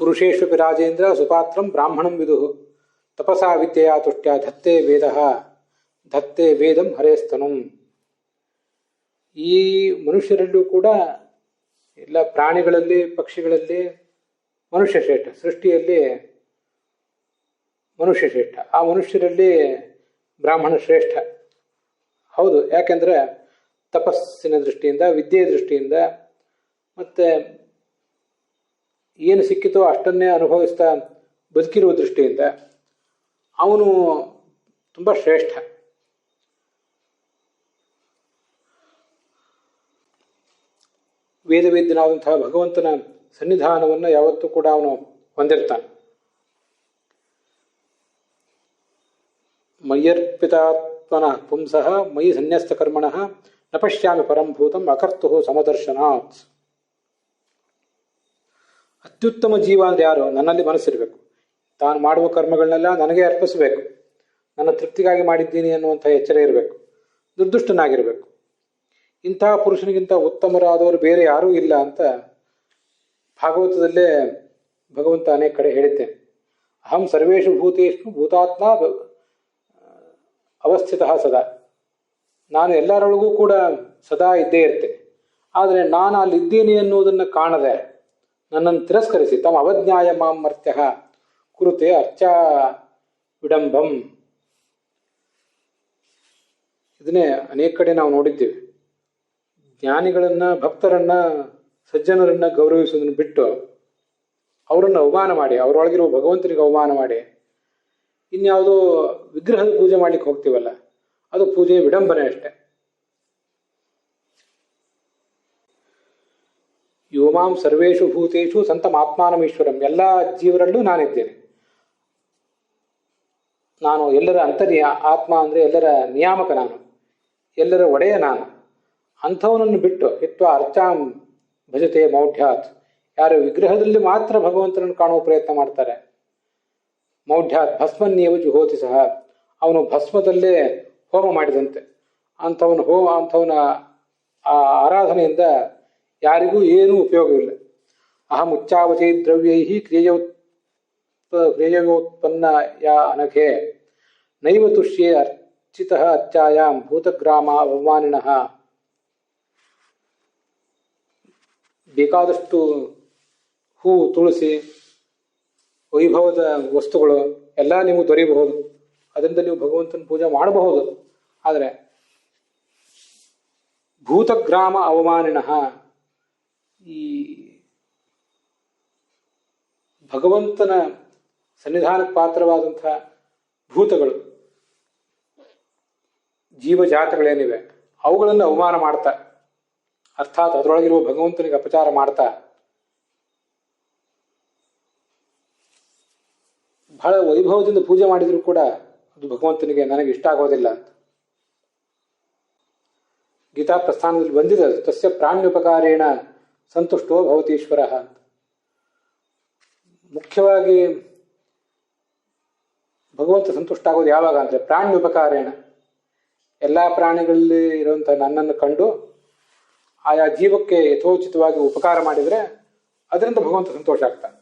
ಪುರುಷೇಶ್ವಪಿ ರಾಜೇಂದ್ರ ಸುಪಾತ್ರಂ ಬ್ರಾಹ್ಮಣಂ ವಿದುಃ ತಪಸಾ ವಿದ್ಯೆಯ ತುಷ್ಟ್ಯ ಧತ್ತೆ ವೇದ ಧತ್ತೆ ವೇದಂ ಹರೇಸ್ತನಂ. ಈ ಮನುಷ್ಯರಲ್ಲೂ ಕೂಡ ಎಲ್ಲ ಪ್ರಾಣಿಗಳಲ್ಲಿ, ಪಕ್ಷಿಗಳಲ್ಲಿ ಮನುಷ್ಯ ಶ್ರೇಷ್ಠ, ಸೃಷ್ಟಿಯಲ್ಲಿ ಮನುಷ್ಯ ಶ್ರೇಷ್ಠ. ಆ ಮನುಷ್ಯರಲ್ಲಿ ಬ್ರಾಹ್ಮಣ ಶ್ರೇಷ್ಠ. ಹೌದು, ಯಾಕೆಂದರೆ ತಪಸ್ಸಿನ ದೃಷ್ಟಿಯಿಂದ, ವಿದ್ಯೆಯ ದೃಷ್ಟಿಯಿಂದ, ಮತ್ತು ಏನು ಸಿಕ್ಕಿತೋ ಅಷ್ಟನ್ನೇ ಅನುಭವಿಸ್ತಾ ಬದುಕಿರುವ ದೃಷ್ಟಿಯಿಂದ ಅವನು ತುಂಬ ಶ್ರೇಷ್ಠ. ವೇದವೇದ್ಯನಾದಂತಹ ಭಗವಂತನ ಸನ್ನಿಧಾನವನ್ನು ಯಾವತ್ತೂ ಕೂಡ ಅವನು ಹೊಂದಿರ್ತಾನೆ. ಮಯ್ಯರ್ಪಿತಾತ್ಮನಃ ಪುಂಸಃ ಮಯಿ ಸನ್ಯಸ್ತ ಕರ್ಮಣಃ ನ ಪಶ್ಯಾಮಿ ಪರಂಭೂತಂ ಅಕರ್ತುಃ ಸಮದರ್ಶನಾತ್. ಅತ್ಯುತ್ತಮ ಜೀವ ಅಂದರೆ ಯಾರು? ನನ್ನಲ್ಲಿ ಮನಸ್ಸಿರಬೇಕು. ತಾನು ಮಾಡುವ ಕರ್ಮಗಳನ್ನೆಲ್ಲ ನನಗೆ ಅರ್ಪಿಸಬೇಕು. ನನ್ನ ತೃಪ್ತಿಗಾಗಿ ಮಾಡಿದ್ದೀನಿ ಅನ್ನುವಂಥ ಎಚ್ಚರ ಇರಬೇಕು. ದುರ್ದುಷ್ಟನಾಗಿರಬೇಕು. ಇಂತಹ ಪುರುಷನಿಗಿಂತ ಉತ್ತಮರಾದವರು ಬೇರೆ ಯಾರೂ ಇಲ್ಲ ಅಂತ ಭಾಗವತದಲ್ಲೇ ಭಗವಂತ ಅನೇಕ ಕಡೆ ಹೇಳಿದ್ದೇನೆ. ಅಹಂ ಸರ್ವೇಷು ಭೂತೇಷು ಭೂತಾತ್ಮ ಅವಸ್ಥಿತ ಸದಾ. ನಾನು ಎಲ್ಲರೊಳಗೂ ಕೂಡ ಸದಾ ಇದ್ದೇ ಇರ್ತೇನೆ. ಆದರೆ ನಾನು ಅಲ್ಲಿದ್ದೀನಿ ಎನ್ನುವುದನ್ನು ಕಾಣದೆ ನನ್ನನ್ನು ತಿರಸ್ಕರಿಸಿ ತಮ್ಮ ಅವಜ್ಞಾಯ ಮಾಂ ಮರ್ತ್ಯ ಕುರುತೆ ಅರ್ಚಾ ವಿಡಂಬಂ. ಇದನ್ನೇ ಅನೇಕ ಕಡೆ ನಾವು ನೋಡಿದ್ದೇವೆ. ಜ್ಞಾನಿಗಳನ್ನು, ಭಕ್ತರನ್ನು, ಸಜ್ಜನರನ್ನು ಗೌರವಿಸುವುದನ್ನು ಬಿಟ್ಟು ಅವರನ್ನು ಅವಮಾನ ಮಾಡಿ, ಅವರೊಳಗಿರುವ ಭಗವಂತನಿಗೆ ಅವಮಾನ ಮಾಡಿ ಇನ್ಯಾವುದೋ ವಿಗ್ರಹದ ಪೂಜೆ ಮಾಡ್ಲಿಕ್ಕೆ ಹೋಗ್ತೀವಲ್ಲ, ಅದು ಪೂಜೆ ವಿಡಂಬನೆ ಅಷ್ಟೆ. ಯೋಮಾಂ ಸರ್ವೇಷು ಭೂತೇಷು ಸಂತಂ ಆತ್ಮಾನಮೀಶ್ವರಂ. ಎಲ್ಲ ಜೀವರಲ್ಲೂ ನಾನಿದ್ದೇನೆ. ನಾನು ಎಲ್ಲರ ಆತ್ಮ ಅಂದರೆ ಎಲ್ಲರ ನಿಯಾಮಕ, ನಾನು ಎಲ್ಲರ ಒಡೆಯ ನಾನು. ಅಂಥವನನ್ನು ಬಿಟ್ಟು ಹಿತ್ವಾ ಅರ್ಚಾಂ ಭಜತೆ ಮೌಢ್ಯಾತ್. ಯಾರು ವಿಗ್ರಹದಲ್ಲಿ ಮಾತ್ರ ಭಗವಂತನನ್ನು ಕಾಣುವ ಪ್ರಯತ್ನ ಮಾಡ್ತಾರೆ, ಮೌಢ್ಯಾತ್ ಭಸ್ಮನ್ಯೇವ ಜುಹೋತಿ ಸಹ, ಅವನು ಭಸ್ಮದಲ್ಲೇ ಹೋಮ ಮಾಡಿದಂತೆ. ಅಂಥವನ ಆ ಆರಾಧನೆಯಿಂದ ಯಾರಿಗೂ ಏನೂ ಉಪಯೋಗವಿಲ್ಲ. ಅಹಂ ಉಚ್ಚಾವಚೈ ದ್ರವ್ಯೈ ಕ್ರಿಯೋತ್ಪನ್ನ ಯಾ ಅನಘೆ ನೈವ ತುಷ್ಯೇ ಅರ್ಚಿತಃ ಅಚ್ಚಾಯಾಂ ಭೂತಗ್ರಾಮ ಅವಮಾನಿನಃ. ಬೇಕಾದಷ್ಟು ಹೂ, ತುಳಸಿ, ವೈಭವದ ವಸ್ತುಗಳು ಎಲ್ಲ ನಿಮಗೆ ದೊರೆಯಬಹುದು. ಅದರಿಂದ ನೀವು ಭಗವಂತನ ಪೂಜೆ ಮಾಡಬಹುದು. ಆದರೆ ಭೂತಗ್ರಾಮ ಅವಮಾನಿನಃ, ಈ ಭಗವಂತನ ಸನ್ನಿಧಾನಕ್ಕೆ ಪಾತ್ರವಾದಂಥ ಭೂತಗಳು, ಜೀವಜಾತಗಳೇನಿವೆ ಅವುಗಳನ್ನು ಅವಮಾನ ಮಾಡ್ತಾ, ಅರ್ಥಾತ್ ಅದರೊಳಗಿರುವ ಭಗವಂತನಿಗೆ ಅಪಚಾರ ಮಾಡ್ತಾ ಬಹಳ ವೈಭವದಿಂದ ಪೂಜೆ ಮಾಡಿದರೂ ಕೂಡ ಅದು ಭಗವಂತನಿಗೆ ನನಗೆ ಇಷ್ಟ ಆಗೋದಿಲ್ಲ ಅಂತ ಗೀತಾ ಪ್ರಸ್ಥಾನದಲ್ಲಿ ಬಂದಿದೆ. ಅದು ತಸ್ಯ ಪ್ರಾಣ್ಯುಪಕಾರೇಣ ಸಂತುಷ್ಟೋ ಭವತೀಶ್ವರ ಅಂತ. ಮುಖ್ಯವಾಗಿ ಭಗವಂತ ಸಂತುಷ್ಟ ಆಗೋದು ಯಾವಾಗ ಅಂದರೆ ಪ್ರಾಣ್ಯುಪಕಾರೇಣ, ಎಲ್ಲ ಪ್ರಾಣಿಗಳಲ್ಲಿ ಇರುವಂಥ ನನ್ನನ್ನು ಕಂಡು ಆಯಾ ಜೀವಕ್ಕೆ ಯಥೋಚಿತವಾಗಿ ಉಪಕಾರ ಮಾಡಿದರೆ ಅದರಿಂದ ಭಗವಂತ ಸಂತೋಷ ಆಗ್ತಾನೆ.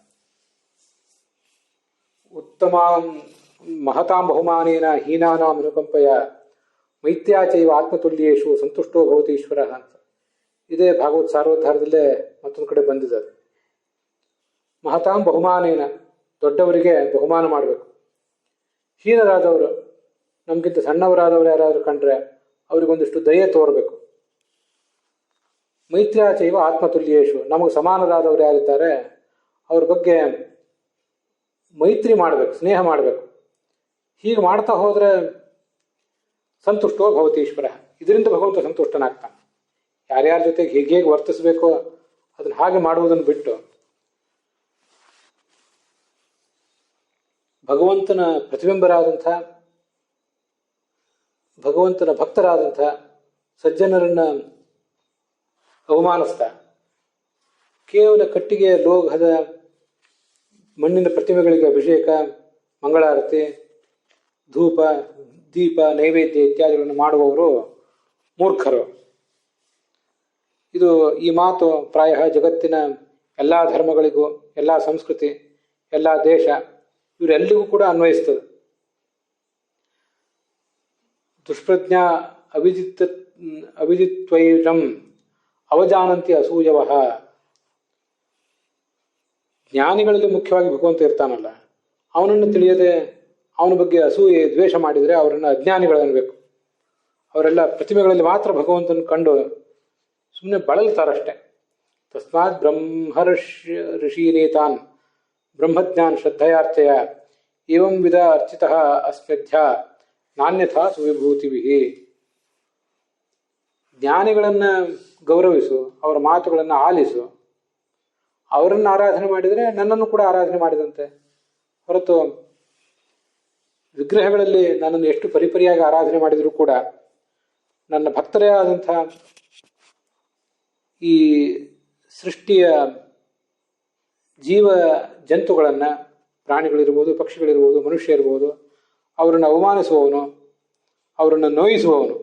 ಉತ್ತಮ ಮಹತಾಂ ಬಹುಮಾನೇನ ಹೀನಾನಾಂ ಅನುಕಂಪಯ ಮೈತ್ಯಾಚೈವ ಆತ್ಮತುಲ್ಯೇಶು ಸಂತುಷ್ಟೋ ಭವತಿ ಈಶ್ವರ ಅಂತ. ಇದೇ ಭಾಗವತ್ ಸಾರೋದ್ಧಾರದಲ್ಲೇ ಮತ್ತೊಂದು ಕಡೆ ಬಂದಿದೆ. ಮಹತಾಂ ಬಹುಮಾನೇನ, ದೊಡ್ಡವರಿಗೆ ಬಹುಮಾನ ಮಾಡಬೇಕು. ಹೀನರಾದವರು, ನಮಗಿಂತ ಸಣ್ಣವರಾದವರು ಯಾರಾದರೂ ಕಂಡ್ರೆ ಅವರಿಗೊಂದಿಷ್ಟು ದಯೆ ತೋರಬೇಕು. ಮೈತ್ರ್ಯಾಚೈವ ಆತ್ಮತುಲ್ಯೇಶು, ನಮಗೆ ಸಮಾನರಾದವರು ಯಾರಿದ್ದಾರೆ ಅವ್ರ ಬಗ್ಗೆ ಮೈತ್ರಿ ಮಾಡಬೇಕು, ಸ್ನೇಹ ಮಾಡಬೇಕು. ಹೀಗೆ ಮಾಡ್ತಾ ಹೋದರೆ ಸಂತುಷ್ಟೋ ಭವತೀಶ್ವರ, ಇದರಿಂದ ಭಗವಂತ ಸಂತುಷ್ಟನಾಗ್ತಾನೆ. ಯಾರ್ಯಾರ ಜೊತೆಗೆ ಹೇಗೆ ವರ್ತಿಸಬೇಕೋ ಅದನ್ನು ಹಾಗೆ ಮಾಡುವುದನ್ನು ಬಿಟ್ಟು ಭಗವಂತನ ಪ್ರತಿಬಿಂಬರಾದಂಥ, ಭಗವಂತನ ಭಕ್ತರಾದಂಥ ಸಜ್ಜನರನ್ನ ಅವಮಾನಿಸ್ತಾ ಕೇವಲ ಕಟ್ಟಿಗೆ ಲೋಹದ ಮಣ್ಣಿನ ಪ್ರತಿಮೆಗಳಿಗೆ ಅಭಿಷೇಕ, ಮಂಗಳಾರತಿ, ಧೂಪ, ದೀಪ, ನೈವೇದ್ಯ ಇತ್ಯಾದಿಗಳನ್ನು ಮಾಡುವವರು ಮೂರ್ಖರು. ಈ ಮಾತು ಪ್ರಾಯ ಜಗತ್ತಿನ ಎಲ್ಲ ಧರ್ಮಗಳಿಗೂ, ಎಲ್ಲ ಸಂಸ್ಕೃತಿ, ಎಲ್ಲ ದೇಶ ಇವರೆಲ್ಲಿಗೂ ಕೂಡ ಅನ್ವಯಿಸ್ತದೆ. ದುಷ್ಪ್ರಜ್ಞಾ ಅವಿದಿತ್ವೈರಂ ಅವಜಾನಂತಿ ಅಸೂಯವಃ. ಜ್ಞಾನಿಗಳಲ್ಲಿ ಮುಖ್ಯವಾಗಿ ಭಗವಂತ ಇರ್ತಾನಲ್ಲ, ಅವನನ್ನು ತಿಳಿಯದೆ ಅವನ ಬಗ್ಗೆ ಅಸೂಯೆ ದ್ವೇಷ ಮಾಡಿದರೆ ಅವರನ್ನು ಅಜ್ಞಾನಿಗಳನ್ನಬೇಕು. ಅವರೆಲ್ಲ ಪ್ರತಿಮೆಗಳಲ್ಲಿ ಮಾತ್ರ ಭಗವಂತನ ಕಂಡು ಸುಮ್ಮನೆ ಬಳಲ್ತಾರಷ್ಟೆ. ತಸ್ಮಾತ್ ಋಷೀನೇತಾನ್ ಬ್ರಹ್ಮಜ್ಞಾನ್ ಶ್ರದ್ಧೆಯಾರ್ಚಯ ಏವಂ ವಿಧ ಅರ್ಚಿತಃ ಅಸ್ಮ್ಯಧ್ಯ ನಾನ್ಯಥಾ ಸುವಿಭೂತಿಭಿ. ಜ್ಞಾನಿಗಳನ್ನು ಗೌರವಿಸು, ಅವರ ಮಾತುಗಳನ್ನು ಆಲಿಸು. ಅವರನ್ನು ಆರಾಧನೆ ಮಾಡಿದರೆ ನನ್ನನ್ನು ಕೂಡ ಆರಾಧನೆ ಮಾಡಿದಂತೆ. ಹೊರತು ವಿಗ್ರಹಗಳಲ್ಲಿ ನನ್ನನ್ನು ಎಷ್ಟು ಪರಿಪರಿಯಾಗಿ ಆರಾಧನೆ ಮಾಡಿದರೂ ಕೂಡ ನನ್ನ ಭಕ್ತರೇ ಆದಂಥ ಈ ಸೃಷ್ಟಿಯ ಜೀವ ಜಂತುಗಳನ್ನು, ಪ್ರಾಣಿಗಳಿರ್ಬೋದು, ಪಕ್ಷಿಗಳಿರ್ಬೋದು, ಮನುಷ್ಯ ಇರ್ಬೋದು, ಅವರನ್ನು ಅವಮಾನಿಸುವವನು, ಅವರನ್ನು ನೋಯಿಸುವವನು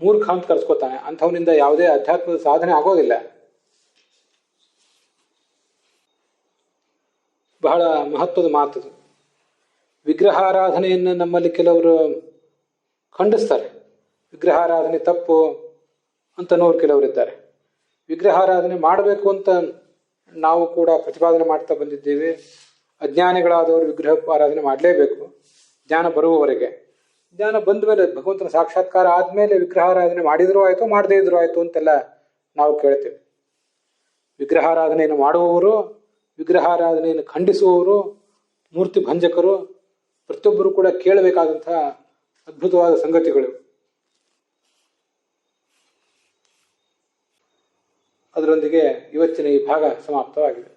ಮೂರ್ಖ ಅಂತ ಕರೆಸ್ಕೊತಾನೆ. ಅಂಥವನಿಂದ ಯಾವುದೇ ಅಧ್ಯಾತ್ಮದ ಸಾಧನೆ ಆಗೋದಿಲ್ಲ. ಬಹಳ ಮಹತ್ವದ ಮಾತದು. ವಿಗ್ರಹಾರಾಧನೆಯನ್ನು ನಮ್ಮಲ್ಲಿ ಕೆಲವರು ಖಂಡಿಸ್ತಾರೆ. ವಿಗ್ರಹಾರಾಧನೆ ತಪ್ಪು ಅಂತನೋರು ಕೆಲವರಿದ್ದಾರೆ. ವಿಗ್ರಹಾರಾಧನೆ ಮಾಡಬೇಕು ಅಂತ ನಾವು ಕೂಡ ಪ್ರತಿಪಾದನೆ ಮಾಡ್ತಾ ಬಂದಿದ್ದೇವೆ. ಅಜ್ಞಾನಿಗಳಾದವರು ವಿಗ್ರಹ ಆರಾಧನೆ ಮಾಡಲೇಬೇಕು ಜ್ಞಾನ ಬರುವವರೆಗೆ. ಜ್ಞಾನ ಬಂದ ಮೇಲೆ, ಭಗವಂತನ ಸಾಕ್ಷಾತ್ಕಾರ ಆದಮೇಲೆ ವಿಗ್ರಹಾರಾಧನೆ ಮಾಡಿದರೂ ಆಯಿತು, ಮಾಡದೇ ಇದ್ರೂ ಆಯಿತು ಅಂತೆಲ್ಲ ನಾವು ಕೇಳ್ತೇವೆ. ವಿಗ್ರಹಾರಾಧನೆಯನ್ನು ಮಾಡುವವರು, ವಿಗ್ರಹಾರಾಧನೆಯನ್ನು ಖಂಡಿಸುವವರು, ಮೂರ್ತಿ ಭಂಜಕರು ಪ್ರತಿಯೊಬ್ಬರು ಕೂಡ ಕೇಳಬೇಕಾದಂಥ ಅದ್ಭುತವಾದ ಸಂಗತಿಗಳು. ಅದರೊಂದಿಗೆ ಇವತ್ತಿನ ಈ ಭಾಗ ಸಮಾಪ್ತವಾಗಿದೆ.